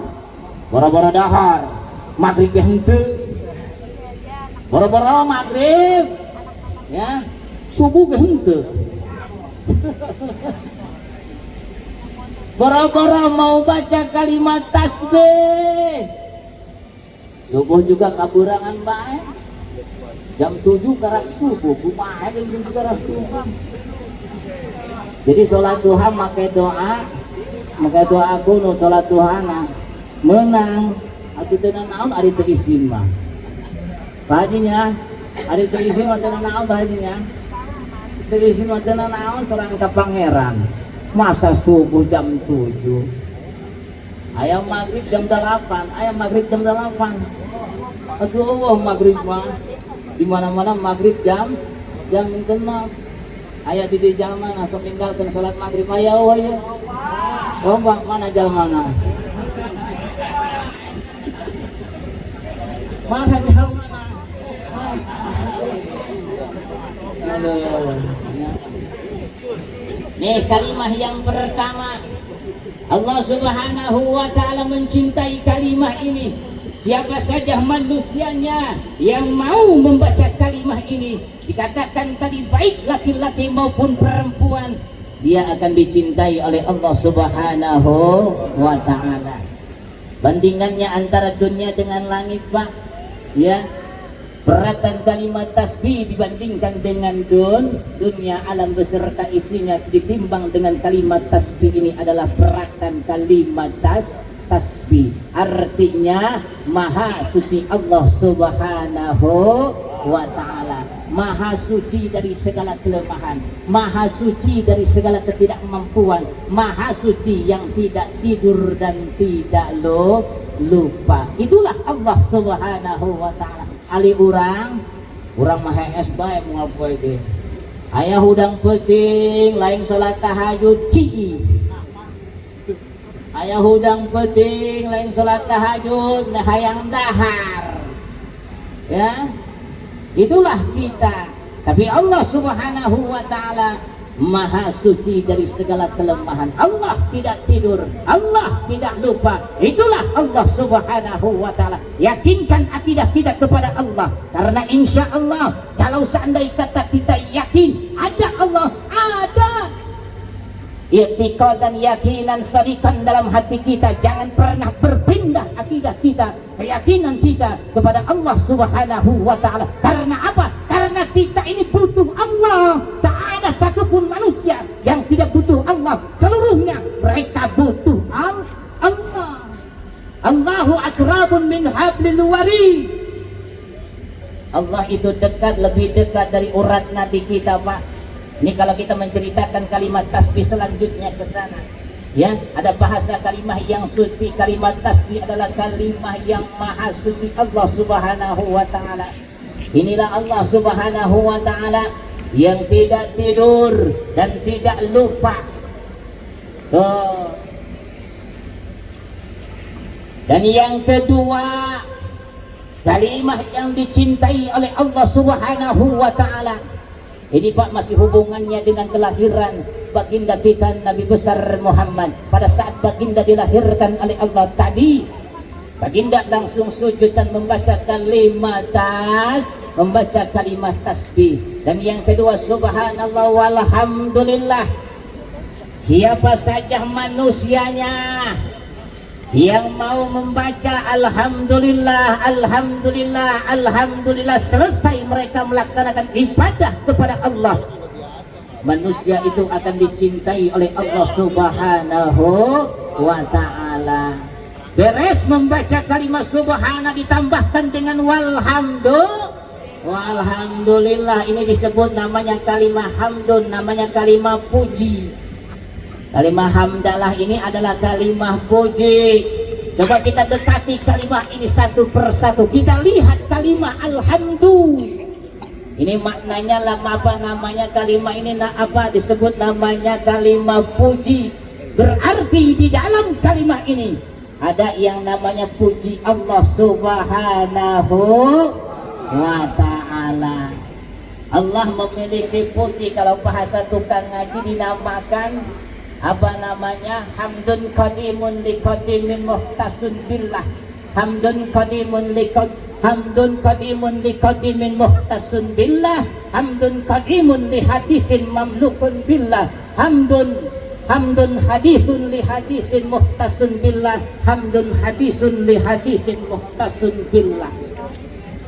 boro-boro dahar, maghrib yang hente, boro-boro maghrib, ya, subuh yang hente. Boro-boro mau baca kalimat tasbih, subuh juga kaburangan baik. Jam 7 karak subuh, kumaha jam 7 karak subuh. Jadi sholat duha make doa kuno sholat duhana menang atau tenan naon ari teu izin mah. Bahaginya ari teu izin mah tenan naon bahaginya. Teu izin mah tenan naon sorang ka pangeran. Masa subuh jam 7. Ayam maghrib jam 8, ayam maghrib jam 8. Aduh maghrib mah di mana-mana maghrib jam 6. Ayah di jalma langsung tinggalkan sholat maghrib ayah ya. Oh bang mana jalmana? Mana jalmana? Aduh. Nih kalimat yang pertama, Allah Subhanahu wa ta'ala mencintai kalimat ini. Siapa saja manusianya yang mau membaca kalimat ini, dikatakan tadi baik laki-laki maupun perempuan, dia akan dicintai oleh Allah Subhanahu wa ta'ala. Bandingannya antara dunia dengan langit, Pak, ya, beratan kalimat tasbih dibandingkan dengan dunia alam beserta isinya ditimbang dengan kalimat tasbih ini adalah beratan kalimat tasbih. Artinya maha suci Allah Subhanahu wa ta'ala. Maha suci dari segala kelemahan, Maha suci dari segala ketidakmampuan, Maha suci yang tidak tidur dan tidak lupa. Itulah Allah Subhanahu wa taala. Ali urang mah es bae moal poe ge. Aya hudang penting lain salat tahajud ki. Aya hudang penting lain salat tahajud hayang dahar. Ya. Itulah kita. Tapi Allah Subhanahu wa taala Maha suci dari segala kelemahan. Allah tidak tidur, Allah tidak lupa. Itulah Allah Subhanahu wa taala. Yakinkan akidah kita kepada Allah, karena insya Allah kalau seandainya kata kita yakin ada Allah, ada i'tiqad dan yakinan sadiqan dalam hati kita, jangan pernah berpindah akidah kita, keyakinan kita kepada Allah Subhanahu wa taala. Karena apa? Karena kita ini butuh Allah. Tak ada satupun manusia yang tidak butuh Allah. Seluruhnya mereka butuh Allah. Allahu akrabun min hablil warid. Allah itu dekat, lebih dekat dari urat nadi kita, Pak. Ini kalau kita menceritakan kalimat tasbih selanjutnya ke sana, ya, ada bahasa kalimat yang suci. Kalimat tasbih adalah kalimat yang maha suci Allah Subhanahu wa taala. Inilah Allah Subhanahu wa taala yang tidak tidur dan tidak lupa. Dan yang kedua, kalimat yang dicintai oleh Allah Subhanahu wa taala. Ini Pak masih hubungannya dengan kelahiran baginda kita Nabi besar Muhammad. Pada saat baginda dilahirkan oleh Allah tadi, baginda langsung sujud dan membaca kalimat tasbih. Dan yang kedua, subhanallah walhamdulillah. Siapa saja manusianya yang mau membaca alhamdulillah, alhamdulillah, alhamdulillah, selesai mereka melaksanakan ibadah kepada Allah, manusia itu akan dicintai oleh Allah Subhanahu wa ta'ala. Beres membaca kalimat subhana ditambahkan dengan walhamdulillah, ini disebut namanya kalimat hamdun, namanya kalimat puji. Kalimat hamdalah ini adalah kalimat puji. Coba kita dekati kalimat ini satu persatu. Kita lihat kalimat alhamdulillah. Ini maknanya apa namanya kalimat ini? Apa disebut namanya kalimat puji? Berarti di dalam kalimat ini ada yang namanya puji Allah Subhanahu wa ta'ala. Allah memiliki puji. Kalau bahasa tukang ngaji dinamakan apa namanya? Hamdun qadimun li qadimin muhtasun billah. Hamdun qadimun li qadimin muhtasun billah. Hamdun qadimun li hadisin mamlukun billah. Hamdun hadithun li hadisin muhtasun billah. Hamdun hadisun li hadisin muhtasun billah.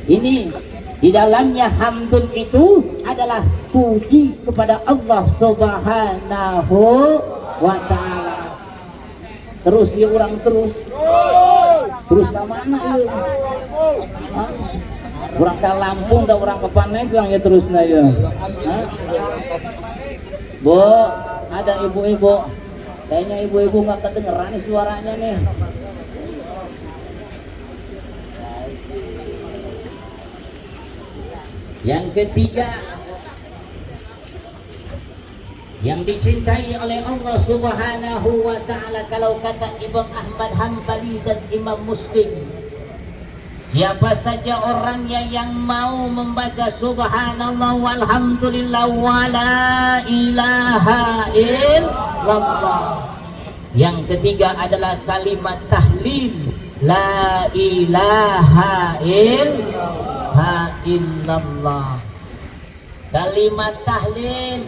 Ini di dalamnya hamdun itu adalah puji kepada Allah Subhanahu wa ta'ala. Terus ya orang terus ke mana ya? Orang ke Lampung dan orang ke Pandeglang ya terusnya ya. Bu, ada ibu-ibu, kayaknya ibu-ibu nggak kedengeran nih suaranya nih. Yang ketiga, yang dicintai oleh Allah Subhanahu wa ta'ala, kalau kata Imam Ahmad Hambali dan Imam Muslim, siapa saja orangnya yang mau membaca subhanallah walhamdulillah wala ilaha illallah. Yang ketiga adalah kalimat tahlil, la ilaha illallah. Kalimat tahlil,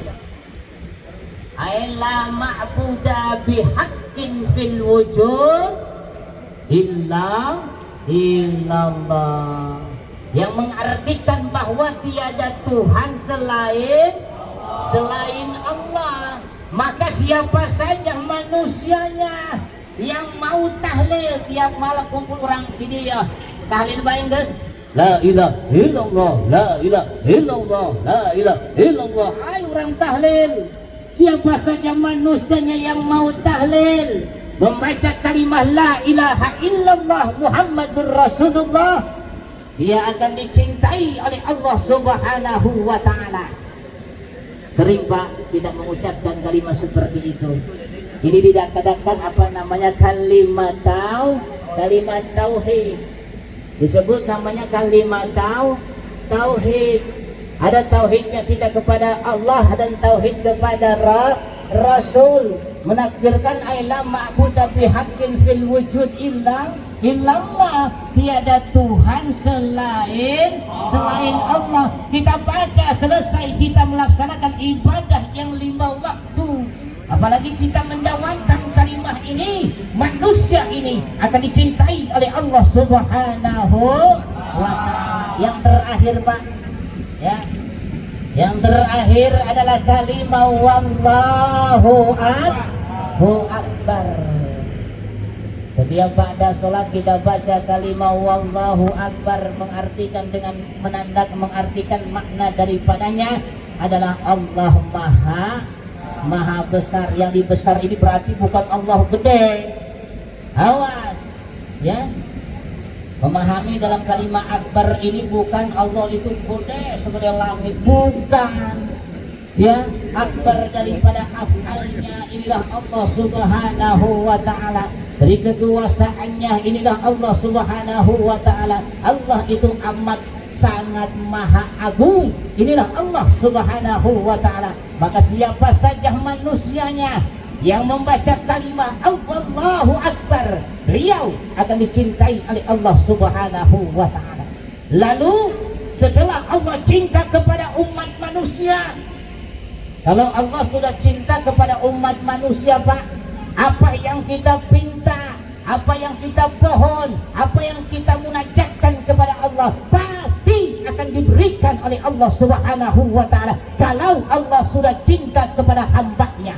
la ma'buda bihaqqin fil wujud illallah, yang mengartikan bahwa tiada Tuhan selain Allah. Maka siapa saja manusianya yang mau tahlil, tiap malam kumpul orang di dia tahlil baik guys, La ilaha illallah, la ilaha illallah, la ilaha illallah. Ayo orang tahlil. Siapa saja manusianya yang mau tahlil, membaca kalimah la ilaha illallah Muhammadur Rasulullah, dia akan dicintai oleh Allah Subhanahu wa taala. Sering Pak tidak mengucapkan kalimat seperti itu. Ini dikatakan apa namanya kalimat tauhid. Disebut namanya kalimat tauhid. Ada tauhidnya kita kepada Allah dan tauhid kepada Rasul. Menakdirkan la ma'budu bihaqqin fil wujud illallah. Tiada Tuhan selain Allah. Kita baca selesai, kita melaksanakan ibadah yang 5 waktu. Apalagi kita mendawamkan kalimah ini, manusia ini akan dicintai oleh Allah Subhanahu wa ta'ala. Yang terakhir Pak, ya, yang terakhir adalah kalimah wallahu akbar. Setiap pada sholat kita baca kalimah wallahu akbar, mengartikan dengan mengartikan makna daripadanya adalah Allah maha besar. Yang di besar ini berarti bukan Allah gede. Awas ya, memahami dalam kalimat akbar ini bukan Allah itu gede seperti langit, bukan ya. Akbar daripada afalnya inilah Allah Subhanahu wa ta'ala. Dari kekuasaannya inilah Allah Subhanahu wa ta'ala. Allah itu amat sangat maha agung. Inilah Allah Subhanahu wa ta'ala. Maka siapa saja manusianya yang membaca kalimat Allahu Akbar, beliau akan dicintai oleh Allah Subhanahu wa ta'ala. Lalu setelah Allah cinta kepada umat manusia, kalau Allah sudah cinta kepada umat manusia Pak, apa yang kita pinta, apa yang kita pohon, apa yang kita munajatkan kepada Allah pasti akan diberikan oleh Allah Subhanahu wa ta'ala. Kalau Allah sudah cinta kepada hambanya.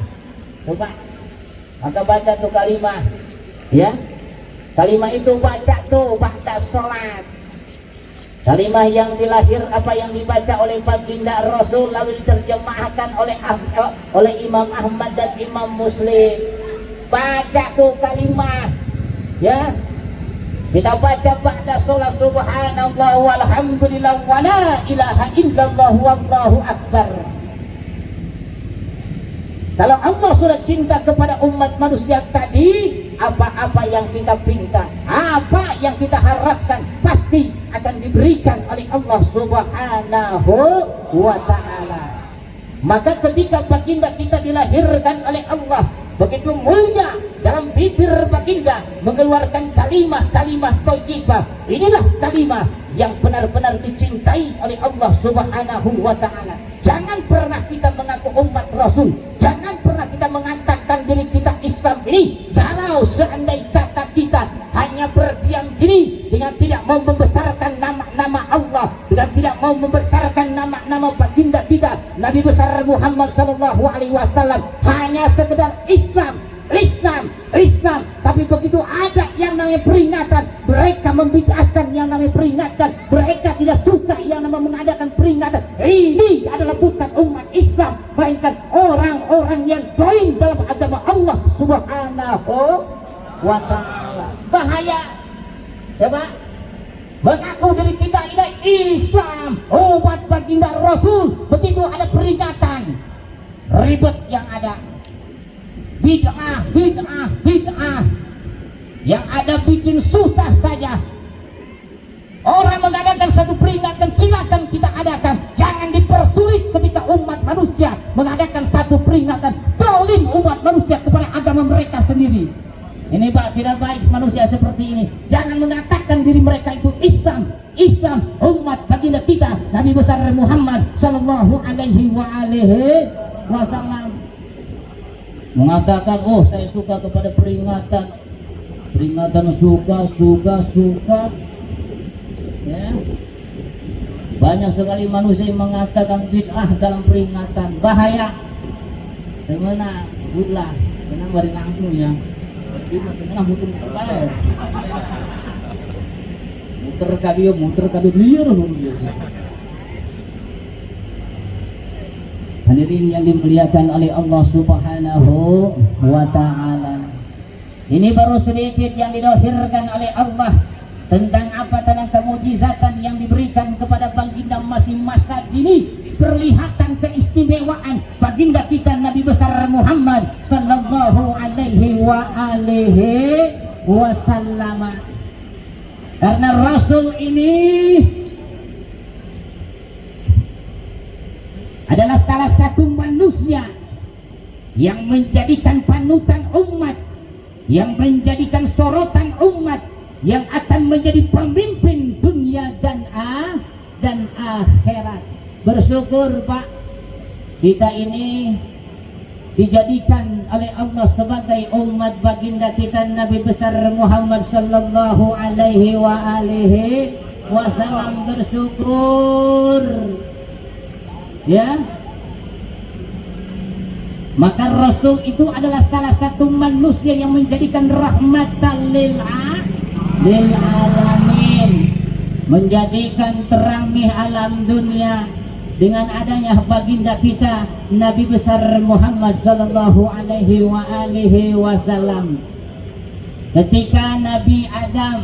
Coba maka baca tuh kalimat ya, kalimat itu baca tuh ba'da sholat. Kalimat yang dilahir apa yang dibaca oleh baginda Rasul lalu diterjemahkan oleh Imam Ahmad dan Imam Muslim. Baca tuh kalimat ya, kita baca ba'da sholat subhanallah walhamdulillah wa la ilaha illallah wallahu akbar. Kalau Allah sudah cinta kepada umat manusia tadi, apa-apa yang kita pinta, apa yang kita harapkan pasti akan diberikan oleh Allah Subhanahu wa ta'ala. Maka ketika baginda kita dilahirkan oleh Allah, begitu mulia dalam bibir baginda mengeluarkan kalimat-kalimat thayyibah. Inilah kalimat yang benar-benar dicintai oleh Allah Subhanahu wa ta'ala. Jangan pernah kita mengaku umat Rasul, jangan pernah kita mengatakan diri kita Islam ini kalau seandainya kata kita hanya berdiam diri dengan tidak mau membesarkan nama-nama Allah, dengan tidak mau membesarkan nama-nama baginda kita Nabi besar Muhammad SAW, hanya sekedar Islam. Tapi begitu ada yang namanya peringatan, mereka membid'ahkan yang namanya peringatan, mereka tidak suka yang namanya mengadakan peringatan. Ini adalah bukan umat Islam, melainkan orang-orang yang join dalam agama Allah Subhanahu wa ta'ala. Bahaya ya Pak, mengaku diri kita ini Islam, umat baginda Rasul, begitu ada peringatan, ribet yang ada, bid'ah yang ada bikin susah saja. Orang mengadakan satu peringatan, silakan kita adakan, jangan dipersulit ketika umat manusia mengadakan satu peringatan. Zalim umat manusia kepada agama mereka sendiri. Ini Pak, tidak baik manusia seperti ini. Jangan mengatakan diri mereka itu Islam umat baginda kita Nabi besar Muhammad sallallahu alaihi wasallam. Mengatakan, oh saya suka kepada peringatan suka ya. Banyak sekali manusia yang mengatakan bid'ah dalam peringatan. Bahaya kemana gudlah tenang bari langsung ya, tengah hukum terbaik muter kadieu lieur lieur. Hadirin yang dimuliakan oleh Allah Subhanahu wa taala. Ini baru sedikit yang didohirkan oleh Allah tentang apa, tentang kemujizatan yang diberikan kepada baginda masih masa dini, perlihatan keistimewaan baginda kita Nabi besar Muhammad sallallahu alaihi wasallam. Karena Rasul ini adalah salah satu manusia yang menjadikan panutan umat, yang menjadikan sorotan umat, yang akan menjadi pemimpin dunia dan akhirat. Bersyukur Pak, kita ini dijadikan oleh Allah sebagai umat baginda kita Nabi besar Muhammad sallallahu alaihi wasallam. Bersyukur ya. Maka Rasul itu adalah salah satu manusia yang menjadikan rahmatan lil alamin, menjadikan terang nih alam dunia dengan adanya baginda kita Nabi besar Muhammad sallallahu alaihi wasallam. Ketika Nabi Adam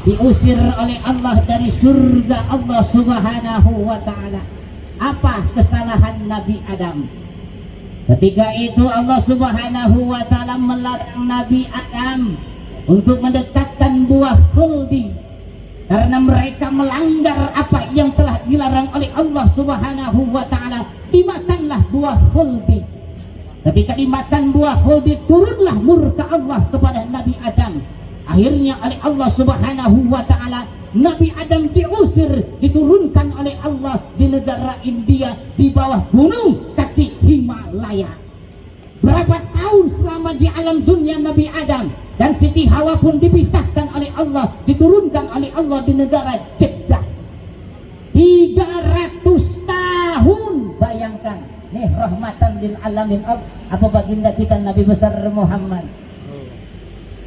diusir oleh Allah dari surga Allah Subhanahu wa taala, apa kesalahan Nabi Adam? Ketika itu Allah Subhanahu wa taala melarang Nabi Adam untuk mendekatkan buah khuldi, karena mereka melanggar apa yang telah dilarang oleh Allah Subhanahu wa taala. Dimakanlah buah khuldi. Ketika dimakan buah khuldi, turunlah murka Allah kepada Nabi Adam. Akhirnya oleh Allah Subhanahu wa taala Nabi Adam diusir, diturunkan oleh Allah di negara India di bawah gunung kaki Himalaya. Berapa tahun selama di alam dunia Nabi Adam dan Siti Hawa pun dipisahkan oleh Allah, diturunkan oleh Allah di negara Jeddah. 300 tahun, bayangkan nih, rahmatan lil alamin. Apa baginda kita Nabi besar Muhammad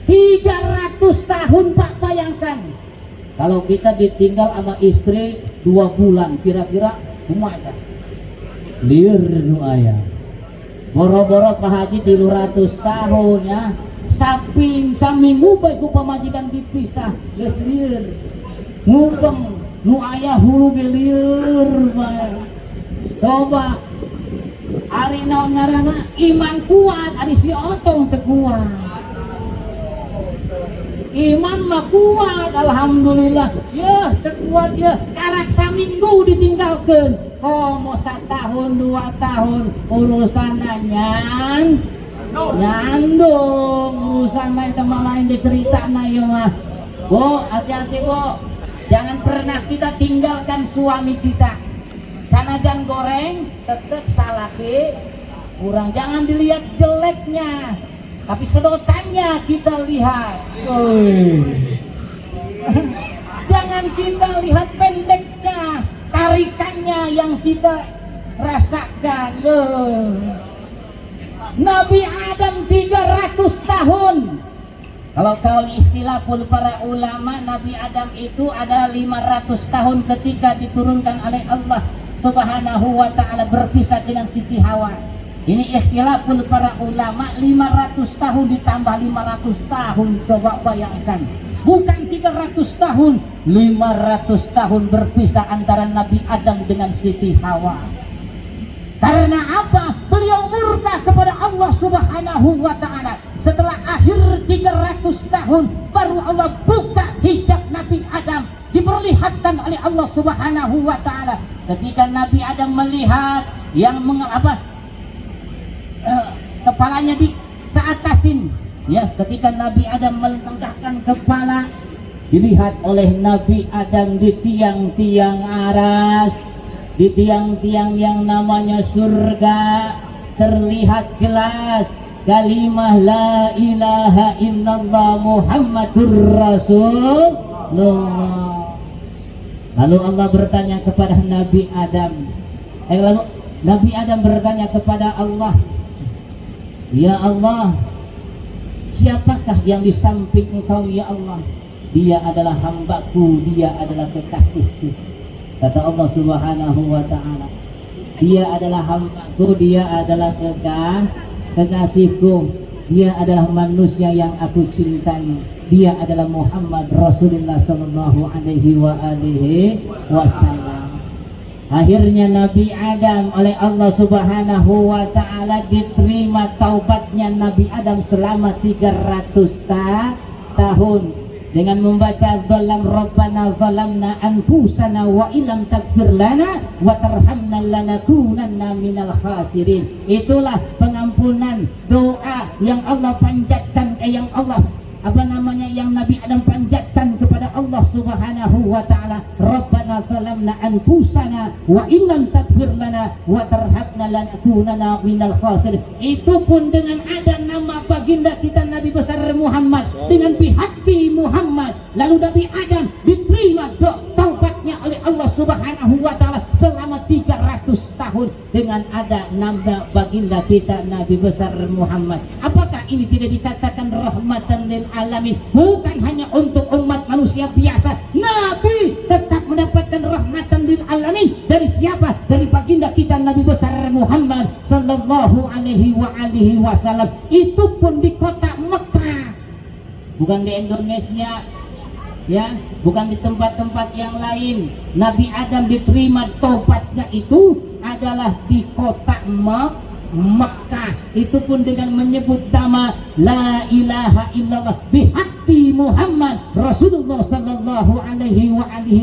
300 tahun Pak, bayangkan. Kalau kita ditinggal sama istri 2 bulan kira-kira kumaha lieur nu aya. Boro-boro Pak Haji 300 tahun ya. Saping saminggu bae ku pamajikan dipisah geus lieur. Ngupeng nu aya hulu ge lieur bae. Coba ari naon ngaranna iman kuat, ari si otong teu kuat. Iman mah kuat, alhamdulillah. Ya, terkuat ya. Karak saminggu ditinggalkan. Oh, mau 1 tahun, 2 tahun urusan nyandung. Urusan itu malah lain dicerita na ya mah. Bu, hati-hati Bu. Jangan pernah kita tinggalkan suami kita. Sanajan goreng, tetap salaki kurang. Jangan dilihat jeleknya, tapi sedotannya kita lihat. Jangan kita lihat pendeknya, tarikannya yang kita rasakan. Nabi Adam 300 tahun. Kalau ikhtilaful para ulama, Nabi Adam itu ada 500 tahun ketika diturunkan oleh Allah Subhanahu wa taala berpisah dengan Siti Hawa. Ini ikhtilaful para ulama, 500 tahun ditambah 500 tahun, coba bayangkan. Bukan 300 tahun, 500 tahun berpisah antara Nabi Adam dengan Siti Hawa. Karena apa? Beliau murka kepada Allah Subhanahu wa taala. Setelah akhir 300 tahun baru Allah buka hijab Nabi Adam, diperlihatkan oleh Allah Subhanahu wa taala. Ketika Nabi Adam melihat yang kepalanya di ke atasin, ya, ketika Nabi Adam melengkapkan kepala, dilihat oleh Nabi Adam di tiang-tiang aras, di tiang-tiang yang namanya surga, terlihat jelas kalimah la ilaha illallah Muhammadur Rasulullah. Lalu Allah bertanya kepada Nabi Adam, lalu Nabi Adam bertanya kepada Allah, ya Allah, siapakah yang di samping engkau ya Allah? dia adalah hambaku, dia adalah kekasihku. Kata Allah Subhanahu wa ta'ala, dia adalah hambaku, dia adalah kekasihku, dia adalah manusia yang aku cintai, dia adalah Muhammad Rasulullah sallallahu alaihi wasallam. Akhirnya Nabi Adam oleh Allah Subhanahu wa ta'ala diterima taubatnya Nabi Adam selama 300 tahun dengan membaca dalam Rabbana zalamna anfusana wa illam taghfir lana wa tarhamna lanakunanna minal khasirin. Itulah pengampunan doa yang Allah panjatkan, yang Allah yang Nabi Adam panjatkan kepada Allah Subhanahu wa ta'ala. Rabbana zalamna anfusana wa illam taghfir lana wa tarhamna lanakunanna minal khasirin. Itu pun dengan ada nama baginda kita Nabi besar Muhammad, dengan bihaqi Muhammad. Lalu Nabi Adam diterima taubatnya oleh Allah Subhanahu wa ta'ala selama 300 tahun dengan ada nama baginda kita Nabi besar Muhammad. Apakah ini tidak dikatakan rahmatan lil alamin? Bukan hanya untuk umat manusia biasa, Nabi tetap mendapatkan rahmatan lil alamin. Dari siapa? Dari baginda kita Nabi besar Muhammad sallallahu alaihi wasallam. Itu pun di kota Mekah, bukan di Indonesia, ya, bukan di tempat-tempat yang lain. Nabi Adam diterima taubatnya itu adalah di kota Mekah. Itu pun dengan menyebut nama la ilaha illallah bihaqi Muhammad Rasulullah sallallahu alaihi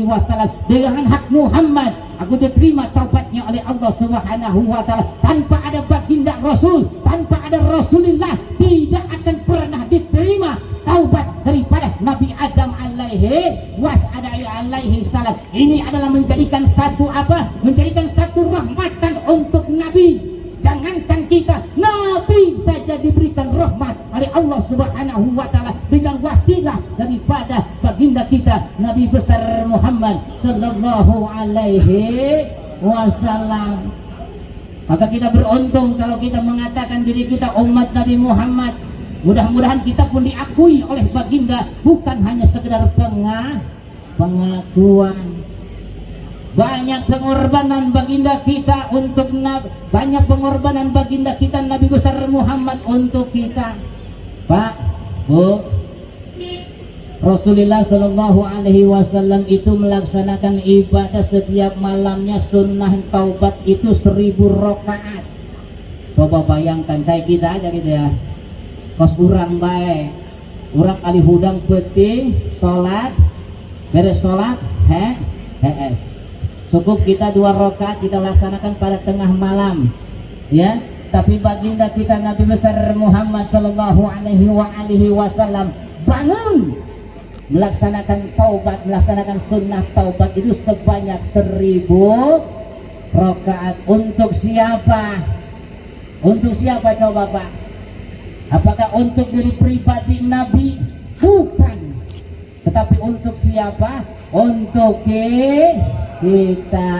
wasallam. Dengan hak Muhammad aku diterima taubatnya oleh Allah Subhanahu wa ta'ala. Tanpa ada baginda Rasul, tanpa ada Rasulullah, tidak akan pernah diterima taubat daripada Nabi Adam alaihi salam. Ini adalah menjadikan satu menjadikan satu rahmatan untuk Nabi. Jangankan kita, Nabi saja diberikan rahmat oleh Allah Subhanahu wa ta'ala dengan wasilah daripada baginda kita Nabi besar Muhammad sallallahu alaihi wasallam. Maka kita beruntung kalau kita mengatakan diri kita umat Nabi Muhammad. Mudah-mudahan kita pun diakui oleh baginda, bukan hanya sekedar pengakuan. Banyak pengorbanan baginda kita untuk Nabi, banyak pengorbanan baginda kita Nabi besar Muhammad untuk kita. Pak, Bu, Rasulullah Shallallahu Alaihi Wasallam itu melaksanakan ibadah setiap malamnya sunnah taubat itu 1000 rakaat. Coba bayangkan kayak kita aja gitu ya. Pas kurang baik, kurang kali hudang peti, sholat, beres sholat, cukup kita 2 rakaat kita laksanakan pada tengah malam, ya. Tapi baginda kita Nabi besar Muhammad Sallallahu Alaihi Wasallam bangun melaksanakan taubat, melaksanakan sunnah taubat itu sebanyak 1000 rakaat. Untuk siapa? Untuk siapa coba Pak? Apakah untuk diri pribadi Nabi? Bukan. Tetapi untuk siapa? Untuk kita.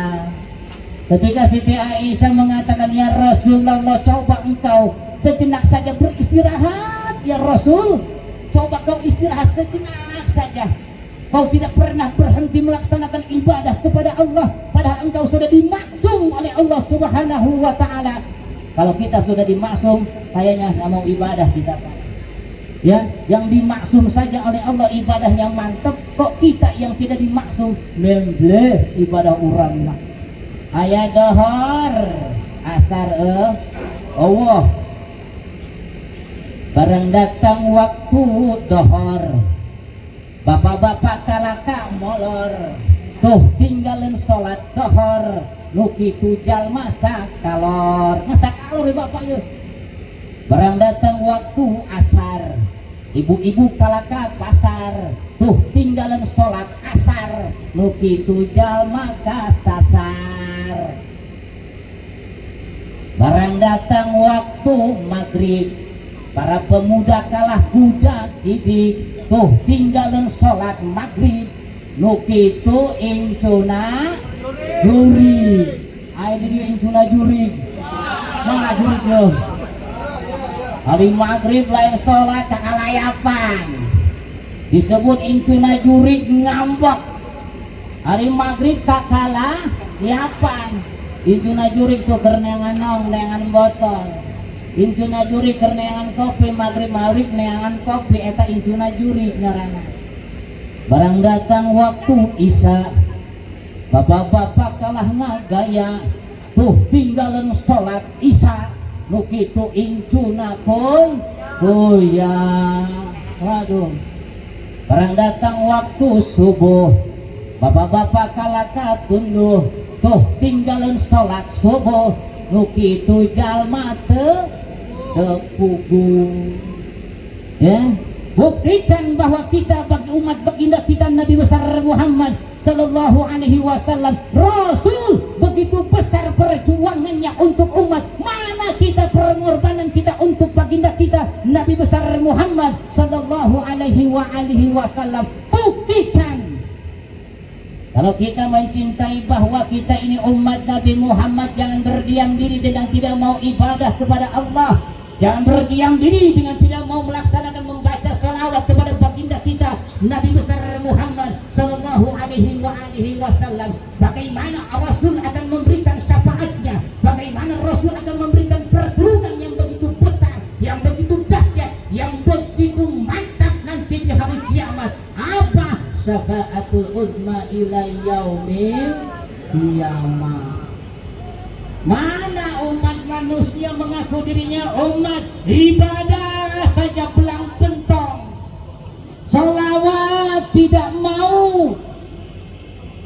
Ketika Siti Aisyah mengatakan, ya Rasulullah, coba engkau sejenak saja beristirahat ya Rasul. Coba kau istirahat sejenak saja. Kau tidak pernah berhenti melaksanakan ibadah kepada Allah, padahal engkau sudah dimaksum oleh Allah Subhanahu wa ta'ala. Kalau kita sudah dimaksum, kayaknya nggak mau ibadah kita Pak. Ya, yang dimaksum saja oleh Allah ibadahnya mantap, kok kita yang tidak dimaksum membleh ibadah orang lah. Ayat dohor asar Allah. Barang datang waktu dohor, bapak-bapak kalaka molor, tuh tinggalin sholat dohor, nuki tujal masa kalor ya bapak ya. Barang datang waktu asar, ibu-ibu kalaka pasar, tuh tinggalan sholat asar, nuki tujal maka sasar. Barang datang waktu maghrib, para pemuda kalah kuda didik, tuh tinggalan sholat maghrib, nuki tu incuna juri. Ayo di incuna juri, mana juri tuh? Hari maghrib lain sholat tak kalayapan. disebut incuna jurig ngambek. Hari maghrib kakala diapan incuna jurig tuh kerneangan nong neangan botol, incuna jurig kerneangan kopi maghrib neangan kopi eta incuna jurig ngaranna. Barang datang waktu isya bapak-bapak kalah ngagaya tuh tinggalan sholat isya nu kitu incuna pun waduh. Barang datang waktu subuh bapak-bapak kalah katunduh tuh tinggalan sholat subuh nu kitu jalma tepugu ya. Buktikan bahwa kita bagi umat baginda kita Nabi besar Muhammad Sallallahu Alaihi Wasallam Rasul begitu besar perjuangannya untuk umat. Mana kita pengorbanan kita untuk baginda kita Nabi besar Muhammad Sallallahu Alaihi Wasallam. Buktikan kalau kita mencintai bahwa kita ini umat Nabi Muhammad, jangan berdiam diri dengan tidak mau ibadah kepada Allah, jangan berdiam diri dengan tidak mau melaksanakan membaca salawat kepada baginda kita Nabi besar Muhammad Sallallahu Alaihi Wasallam. Bagaimana Rasul akan memberikan syafaatnya, bagaimana Rasul akan memberikan pertolongan yang begitu besar, yang begitu dahsyat, yang begitu mantap nanti di hari kiamat. Apa? Syafaatul uzma ila yaumil qiyamah. Mana umat manusia mengaku dirinya umat ibadah saja belang pentong, salawat tidak mau,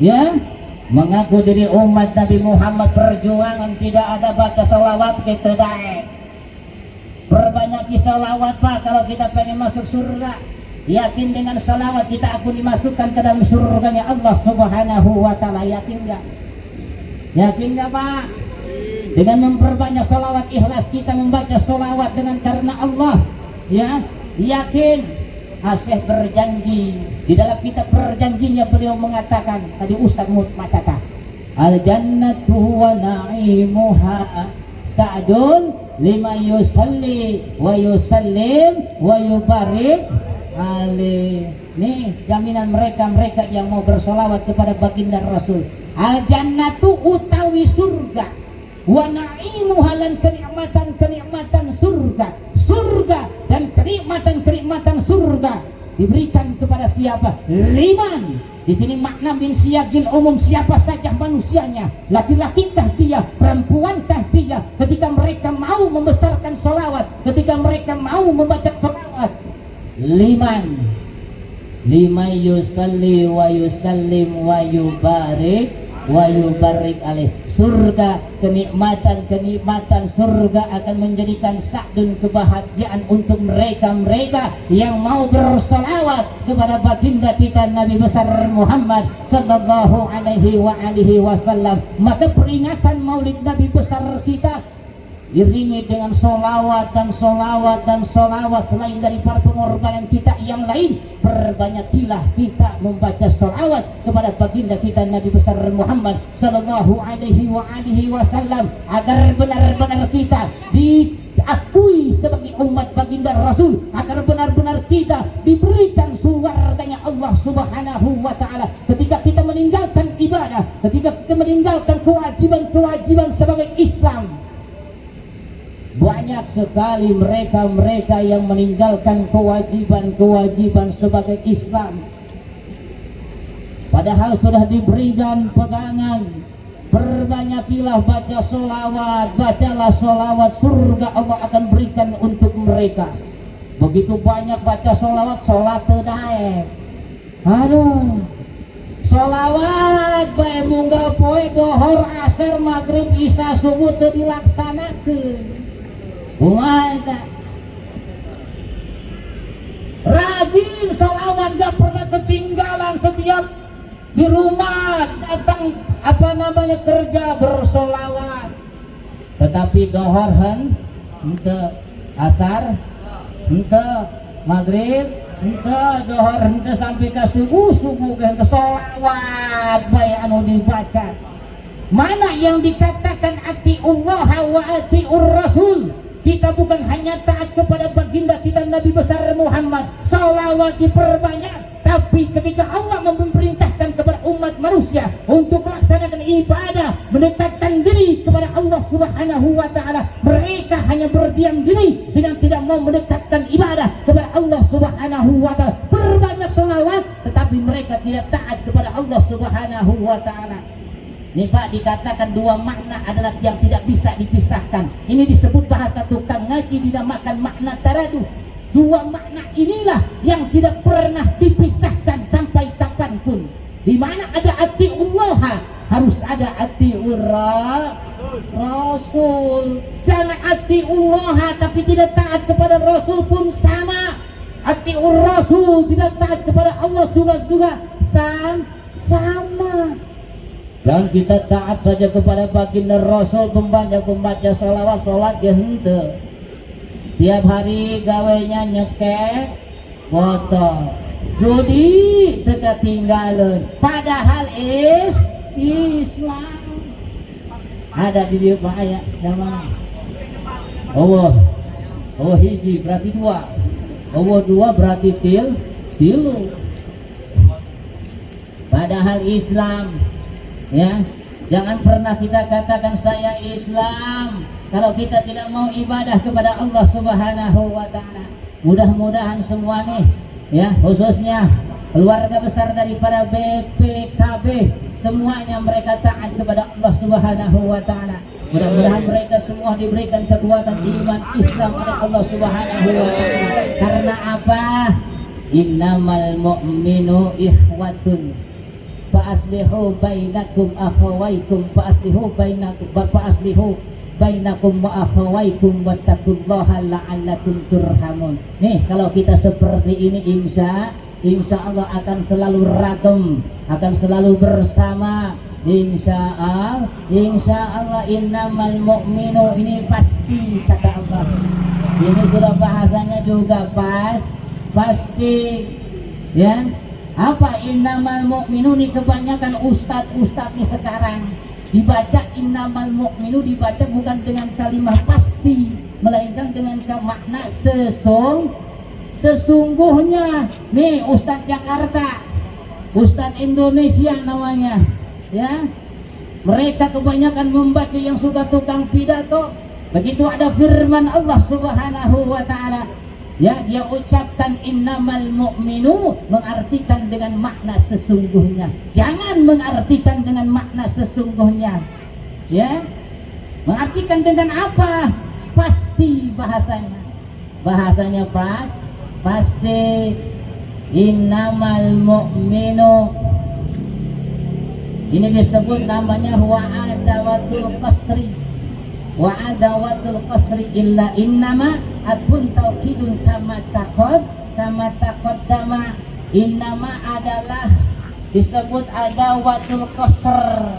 ya, mengaku diri umat Nabi Muhammad perjuangan tidak ada baca salawat kita dae. Perbanyaki salawat Pak kalau kita pengen masuk surga. Yakin dengan salawat kita akan dimasukkan ke dalam surganya Allah Subhanahu wa Ta'ala. Yakin nggak? Yakin nggak Pak? Dengan memperbanyak salawat, ikhlas kita membaca salawat dengan karena Allah, ya, yakin. Asyik berjanji di dalam kitab perjanjinya beliau mengatakan tadi Ustaz Macaka, al jannatu wa na'imuha sa'dun lima yusalli wa yusallim wa yubarik alih. Nih jaminan mereka yang mau bersolawat kepada baginda Rasul. Al jannatu utawi surga, wa na'imuha lan kenikmatan surga. Surga dan kenikmatan surga diberikan kepada siapa? Liman. Di sini makna min siyagil umum, siapa saja manusianya, laki-lakikah dia, perempuankah dia, ketika mereka mau membesarkan solawat, ketika mereka mau membaca solawat. Liman yusalli wa yusallim wa yubarik alaih. Surga, kenikmatan surga akan menjadikan sa'dun kebahagiaan untuk mereka yang mau bersolawat kepada baginda kita Nabi besar Muhammad Sallallahu Alaihi Wasallam. Maka peringatan maulid Nabi besar kita iringi dengan solawat selain dari para pengorbanan kita yang lain. Perbanyakilah kita membaca solawat kepada baginda kita Nabi besar Muhammad Sallallahu Alaihi Wasallam agar benar-benar kita diakui sebagai umat baginda Rasul, agar benar-benar kita diberikan surganya Allah Subhanahu wa Ta'ala. Ketika kita meninggalkan ibadah, ketika kita meninggalkan kewajiban sebagai Islam, banyak sekali mereka yang meninggalkan kewajiban sebagai Islam, padahal sudah diberikan pegangan. Perbanyakilah baca solawat, bacalah solawat, surga Allah akan berikan untuk mereka. Begitu banyak baca solawat, sholat tedaek. Aduh, solawat bae munggah poe dohor asar maghrib isya subuh teu dilaksanakeun. Kumaha rajin solawat, gak pernah ketinggalan. Setiap di rumah datang kerja bersolawat. Tetapi dohor hente, asar hente, maghrib hente, dohor hente sampai ke subuh hente solawat bae anu dibaca. Mana yang dikatakan atiullah wa atiur rasul, Kita bukan hanya taat kepada baginda kita Nabi besar Muhammad, salawat diperbanyak, tapi ketika Allah memerintahkan kepada umat manusia untuk melaksanakan ibadah, mendekatkan diri kepada Allah Subhanahu wa taala, mereka hanya berdiam diri dengan tidak mau mendekatkan ibadah kepada Allah Subhanahu wa taala. Berbanyak salawat tetapi mereka tidak taat kepada Allah Subhanahu wa taala. Ini Pak, dikatakan dua makna adalah yang tidak bisa dipisahkan. Ini disebut bahasa tukang ngaji dinamakan makna taraduh. Dua makna inilah yang tidak pernah dipisahkan sampai kapanpun. Di mana ada atiullah, harus ada atiur Rasul. Jangan atiullah tapi tidak taat kepada Rasul pun sama. Atiur Rasul tidak taat kepada Allah juga sama. Dan kita taat saja kepada baginda Rasul, pembaca sholawat, sholat ya hente. Tiap hari gawainya nyekek, foto, judi tidak tinggalan. Padahal Islam ada di dia Pak ayat nama. Oh hiji berarti dua. Dua berarti tilu. Padahal Islam. Ya, jangan pernah kita katakan saya Islam kalau kita tidak mau ibadah kepada Allah Subhanahu wa taala. Mudah-mudahan semua nih, ya, khususnya keluarga besar daripada BPKB, semuanya mereka taat kepada Allah Subhanahu wa taala. Mudah-mudahan mereka semua diberikan kekuatan iman Islam oleh Allah Subhanahu wa taala. Karena apa? Innamal mu'minu ikhwatun fa'aslihu bainakum akhawaikum fa'aslihu bainakum wa akhawaikum wattaqullaha la'allakum turhamun. Nih, kalau kita seperti ini insya Allah akan selalu ragam, akan selalu bersama. Insya Allah innamal mu'minu, ini pasti kata Allah. Ini sudah bahasanya juga pasti ya. Apa innamal mu'minu nih, kebanyakan ustadz nih sekarang dibaca innamal mu'minu, dibaca bukan dengan kalimat pasti, melainkan dengan makna sesungguhnya. Nih ustadz Jakarta, ustadz Indonesia namanya ya, mereka kebanyakan membaca yang suka tukang pidato. Begitu ada firman Allah Subhanahu wa taala, ya, dia ucapkan innamal mu'minu, mengartikan dengan makna sesungguhnya. Jangan mengartikan dengan makna sesungguhnya, ya. Mengartikan dengan apa? Pasti bahasanya pasti. Innamal mu'minu, ini disebut namanya wa'adawatul qasri illa innama adpun taukidun kama taqaddama. Innama adalah disebut adawatul qasr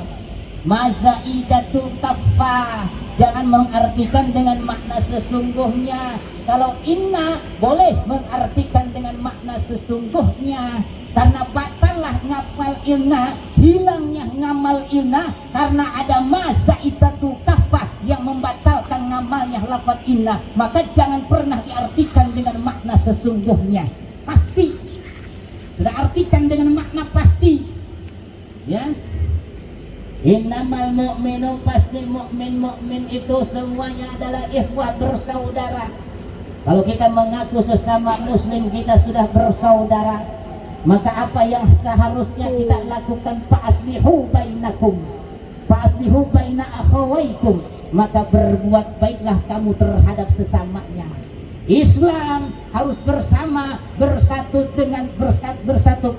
mazaidatul kaffa. Jangan mengartikan dengan makna sesungguhnya. Kalau inna boleh mengartikan dengan makna sesungguhnya, karena batallah ngapal inna, hilangnya ngamal inna, karena ada mazaidatul kaffa yang membatalkan ngamalnya lafaz inna. Maka jangan pernah diartikan dengan makna sesungguhnya. Pasti sudah artikan dengan makna pasti, ya. Innamal mu'minu, pasti mukmin itu semuanya adalah ikhwah, bersaudara. Kalau kita mengaku sesama muslim kita sudah bersaudara, maka apa yang seharusnya kita lakukan? Fa'aslihu baina akhawaikum, maka berbuat baiklah kamu terhadap sesamanya. Islam harus bersama, bersatu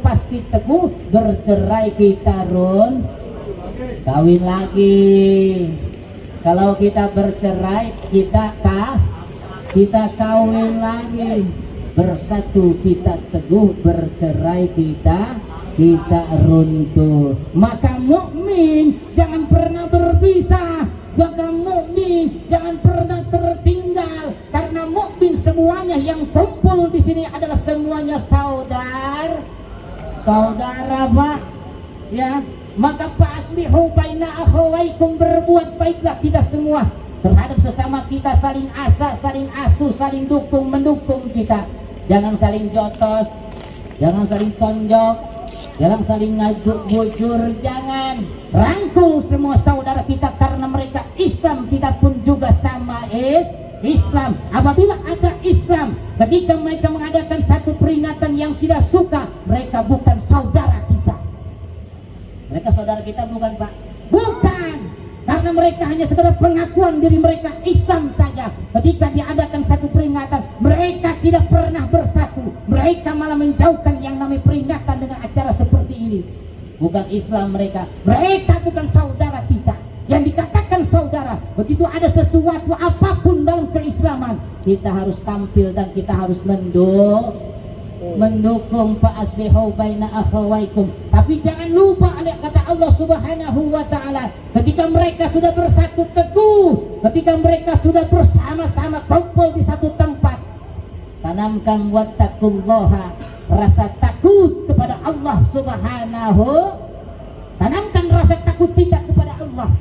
pasti teguh. Bercerai kita kawin lagi. Kalau kita bercerai kita kawin lagi. Bersatu kita teguh, bercerai kita runtuh. Maka mukmin jangan pernah berpisah, maka mukmin jangan pernah tertinggal, karena mukmin semuanya yang kumpul di sini adalah semuanya saudara Pak, ya. Maka fa'aslihu baina akhawaikum, berbuat baiklah kita semua terhadap sesama kita, saling asa, saling asuh, saling dukung mendukung kita. Jangan saling jotos, jangan saling tonjok, jangan saling ngajuk bujur, jangan. Rangkul semua saudara kita karena mereka Islam, kita pun juga sama Islam. Apabila ada Islam, ketika mereka mengadakan satu peringatan yang tidak suka, mereka bukan saudara kita. Mereka saudara kita bukan, Pak? Bukan. Karena mereka hanya sekedar pengakuan diri mereka Islam saja. Ketika diadakan satu peringatan, mereka tidak pernah bersatu. Mereka malah menjauhkan yang namanya peringatan dengan acara seperti ini. Bukan Islam mereka. Mereka bukan saudara kita. Yang dikatakan saudara, begitu ada sesuatu apapun dalam keislaman, kita harus tampil dan kita harus mendukung fa'aslihu baina akhawaikum. Tapi jangan lupa kata Allah Subhanahu wa taala, ketika mereka sudah bersatu teguh, ketika mereka sudah bersama-sama kumpul di satu tempat, tanamkan wattaqullaha, rasa takut kepada Allah Subhanahu. Tanamkan rasa takut kita kepada Allah.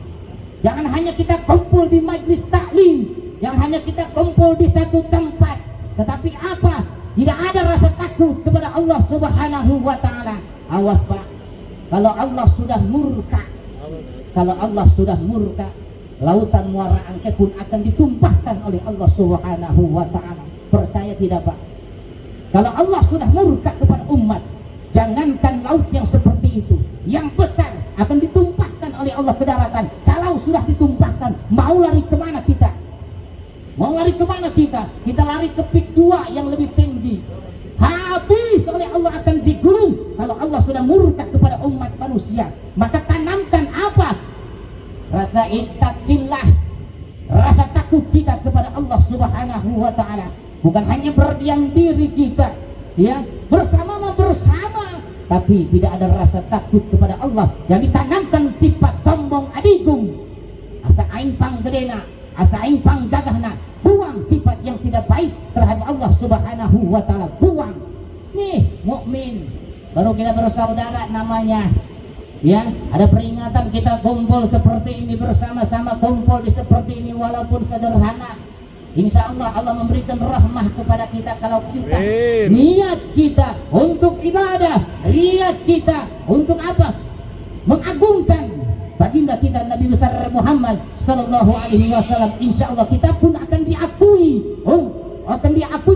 Jangan hanya kita kumpul di majlis taklim, jangan hanya kita kumpul di satu tempat, tetapi apa? Tidak ada rasa takut kepada Allah Subhanahu wa taala. Awas, Pak. Kalau Allah sudah murka, kalau Allah sudah murka, lautan muara angke pun akan ditumpahkan oleh Allah Subhanahu wa taala. Percaya tidak, Pak? Kalau Allah sudah murka kepada umat, jangankan laut yang seperti itu, yang besar akan ditumpahkan oleh Allah ke daratan. Kalau sudah ditumpahkan, mau lari kemana kita? Mau lari kemana kita? Kita lari ke pik 2 yang lebih tinggi. Habis oleh Allah, akan digulung. Kalau Allah sudah murka kepada umat manusia, maka tanamkan apa? Rasa ittaqillah, rasa takut kita kepada Allah Subhanahu wa taala. Bukan hanya berdiam diri kita, ya, bersama, tapi tidak ada rasa takut kepada Allah. Yang ditanamkan sifat sombong adigung, asa aing panggedena, asa aing panggagahna. Buang sifat yang tidak baik terhadap Allah Subhanahu wa taala. Buang. Nih, mukmin baru kita bersaudara namanya. Ya, ada peringatan kita kumpul seperti ini, bersama-sama kumpul di seperti ini walaupun sederhana. Insya Allah Allah memberikan rahmah kepada kita kalau kita niat kita untuk ibadah, niat kita untuk apa? Mengagungkan baginda kita Nabi besar Muhammad Sallallahu Alaihi Wasallam. Insya Allah kita pun akan diakui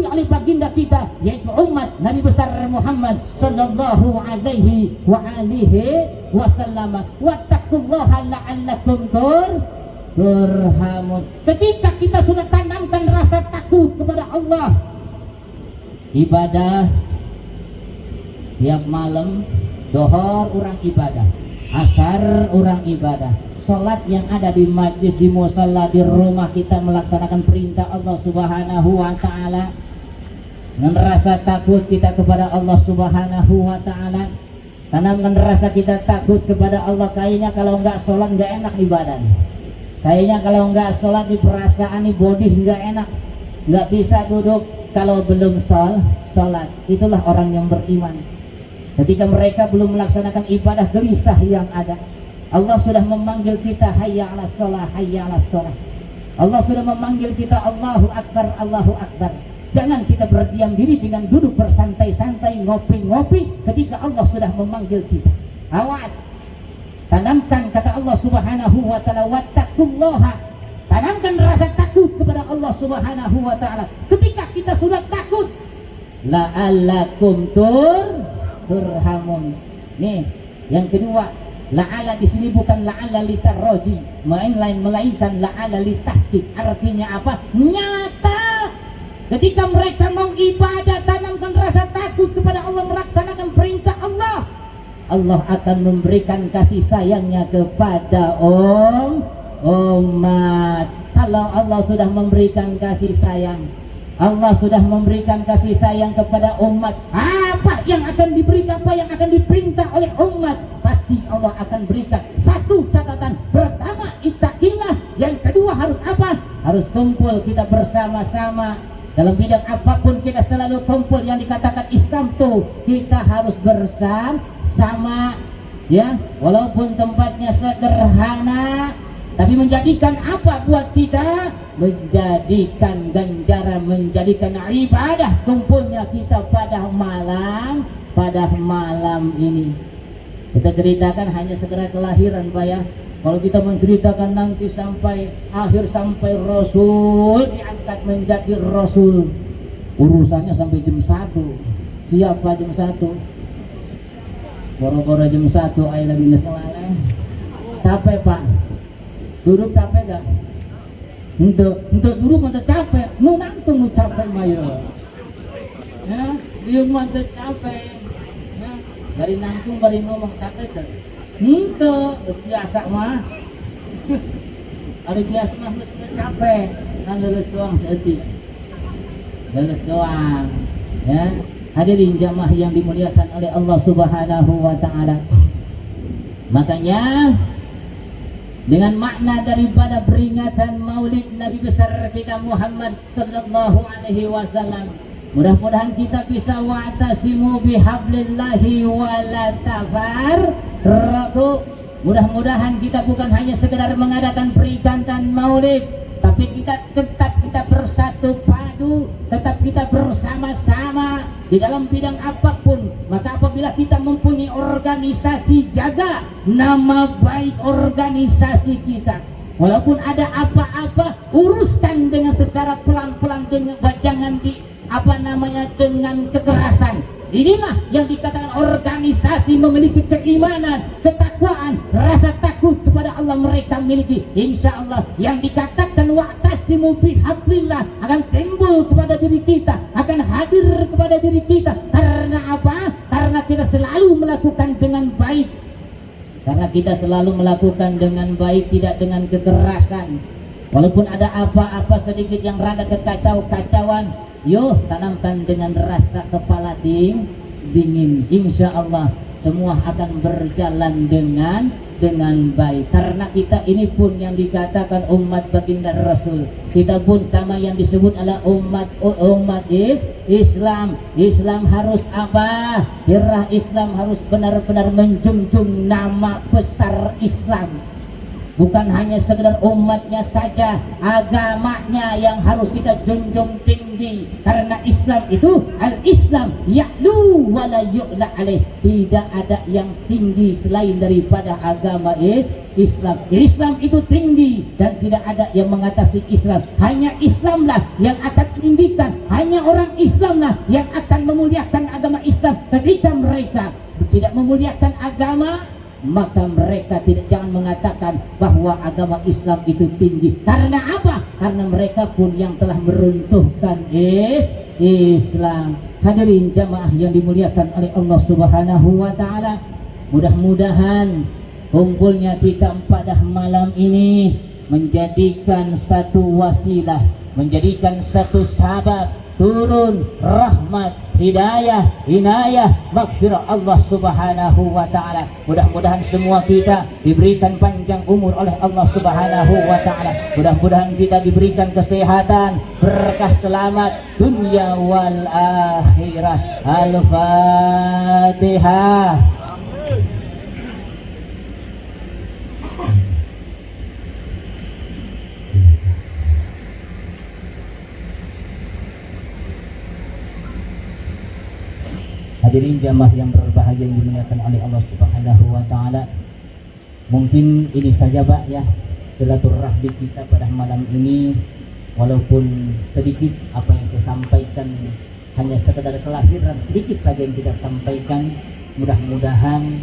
oleh baginda kita, yaitu umat Nabi besar Muhammad Sallallahu Alaihi Wasallam. Wattaqullaha la'allakum turhamun. Ketika kita sudah tanamkan rasa takut kepada Allah, ibadah tiap malam, dohor orang ibadah, asar orang ibadah, sholat yang ada di majlis, di musalla, di rumah kita melaksanakan perintah Allah Subhanahu wa taala. Dengan rasa takut kita kepada Allah Subhanahu wa taala, tanamkan rasa kita takut kepada Allah. Kayaknya kalau enggak sholat enggak enak ibadah. Kayaknya kalau enggak sholat di perasaan, di body enggak enak, enggak bisa duduk kalau belum sholat. Itulah orang yang beriman. Ketika mereka belum melaksanakan ibadah, gelisah yang ada. Allah sudah memanggil kita, hayya 'alas shalah, hayya 'alas shalah. Allah sudah memanggil kita, Allahu Akbar, Allahu Akbar. Jangan kita berdiam diri dengan duduk bersantai-santai, ngopi-ngopi ketika Allah sudah memanggil kita. Awas. Tanamkan kata Allah Subhanahu wa taala, wattaqullaha. Tanamkan rasa takut kepada Allah Subhanahu wa taala. Ketika kita sudah takut, la'allakum turhamun. Nih, yang kedua, la'ala di sini bukan la'ala litarroji, melainkan la'ala litahqiq. Artinya apa? Nyata. Ketika mereka mau ibadah, tanamkan rasa takut kepada Allah, melaksanakan perintah Allah. Allah akan memberikan kasih sayangnya kepada umat. Kalau Allah sudah memberikan kasih sayang, Allah sudah memberikan kasih sayang kepada umat, apa yang akan diberikan, apa yang akan diperintah oleh umat, pasti Allah akan berikan. Satu catatan, pertama ittaqillah, yang kedua harus apa? Harus kumpul kita bersama-sama. Dalam bidang apapun kita selalu kumpul. Yang dikatakan Islam tuh kita harus bersama, ya, walaupun tempatnya sederhana, Tapi menjadikan apa buat kita? Menjadikan ganjaran, menjadikan ibadah kumpulnya kita pada malam ini. Kita ceritakan hanya sekedar kelahiran Pak ya. Kalau kita menceritakan nanti sampai akhir, sampai Rasul diangkat menjadi Rasul, urusannya sampai jam 1. Siapa jam 1? Boro-boro jam 1 ayo lagi ngeselala. Capek Pak. Duduk capek gak? Untuk duduk mah capek. Nu nangtung nu capek mayo. Ya, dia mah capek. Ya, dari nangtung bari ngomong capek teh. Geus biasa mah. Ari biasa mah geus capek. Kan leuleus doang saeutik. Leuleus doang. Ya. Hadirin jamaah yang dimuliakan oleh Allah Subhanahu wa taala. Makanya dengan makna daripada peringatan Maulid Nabi besar kita Muhammad sallallahu alaihi wasallam, mudah-mudahan kita bisa wa'tasimu bihablillahi wala tafarraqu. Mudah-mudahan kita bukan hanya sekedar mengadakan peringatan Maulid, tapi kita tetap bersatu padu, tetap kita bersama-sama di dalam bidang apapun. Maka apabila kita mempunyai organisasi, jaga nama baik organisasi kita. Walaupun ada apa-apa, uruskan dengan secara pelan-pelan, dengan jangan dengan kekerasan. Inilah yang dikatakan organisasi memiliki keimanan, ketakwaan, rasa takut kepada Allah mereka miliki. Insya Allah yang dikatakan wa'tasimu bihablillah akan timbul kepada diri kita, akan hadir kepada diri kita. Karena apa? Karena kita selalu melakukan dengan baik. Karena kita selalu melakukan dengan baik, tidak dengan kekerasan. Walaupun ada apa-apa sedikit yang rada kekacauan, yuk tanamkan dengan rasa kepala dingin. Insya Allah semua akan berjalan dengan baik. Karena kita ini pun yang dikatakan umat baginda Rasul, kita pun sama yang disebut adalah umat Islam. Islam harus apa? Hirah Islam harus benar-benar menjunjung nama besar Islam. Bukan hanya sekedar umatnya saja, agamanya yang harus kita junjung tinggi. Karena Islam itu al-Islam ya'lu wa la yu'la alaih. Tidak ada yang tinggi selain daripada agama Islam. Islam itu tinggi dan tidak ada yang mengatasi Islam. Hanya Islamlah yang akan meninggikan, hanya orang Islamlah yang akan memuliakan agama Islam. Ketika mereka tidak memuliakan agama, maka mereka jangan mengatakan bahwa agama Islam itu tinggi. Karena apa? Karena mereka pun yang telah meruntuhkan Islam. Hadirin jamaah yang dimuliakan oleh Allah Subhanahu wa taala, mudah-mudahan kumpulnya kita pada malam ini menjadikan satu wasilah, menjadikan satu sabab turun rahmat, hidayah, inayah, maghfirah Allah Subhanahu wa taala. Mudah-mudahan semua kita diberikan panjang umur oleh Allah Subhanahu wa taala. Mudah-mudahan kita diberikan kesehatan, berkah, selamat dunia wal akhirah. Al-Fatihah. Hadirin jamaah yang berbahagia yang dimuliakan oleh Allah Subhanahu wa taala. Mungkin ini saja Pak ya, silaturahmi kita pada malam ini. Walaupun sedikit apa yang saya sampaikan hanya sekedar kelahiran sedikit saja yang kita sampaikan. Mudah-mudahan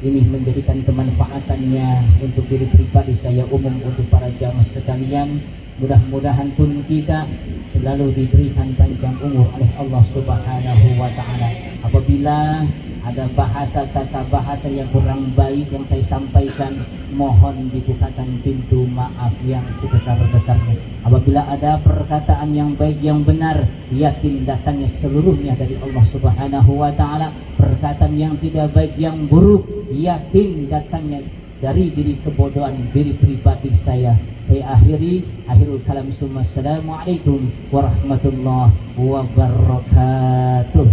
ini menjadikan kemanfaatannya untuk diri pribadi saya, umum untuk para jamaah sekalian. Mudah-mudahan pun kita selalu diberikan panjang umur oleh Allah Subhanahu wa taala. Apabila ada bahasa tata bahasa yang kurang baik yang saya sampaikan, mohon dibukakan pintu maaf yang sebesar-besarnya. Apabila ada perkataan yang baik yang benar, yakin datangnya seluruhnya dari Allah Subhanahu wa taala. Perkataan yang tidak baik yang buruk, yakin datangnya dari diri kebodohan diri pribadi saya. Saya akhirul kalam. Assalamualaikum warahmatullahi wabarakatuh.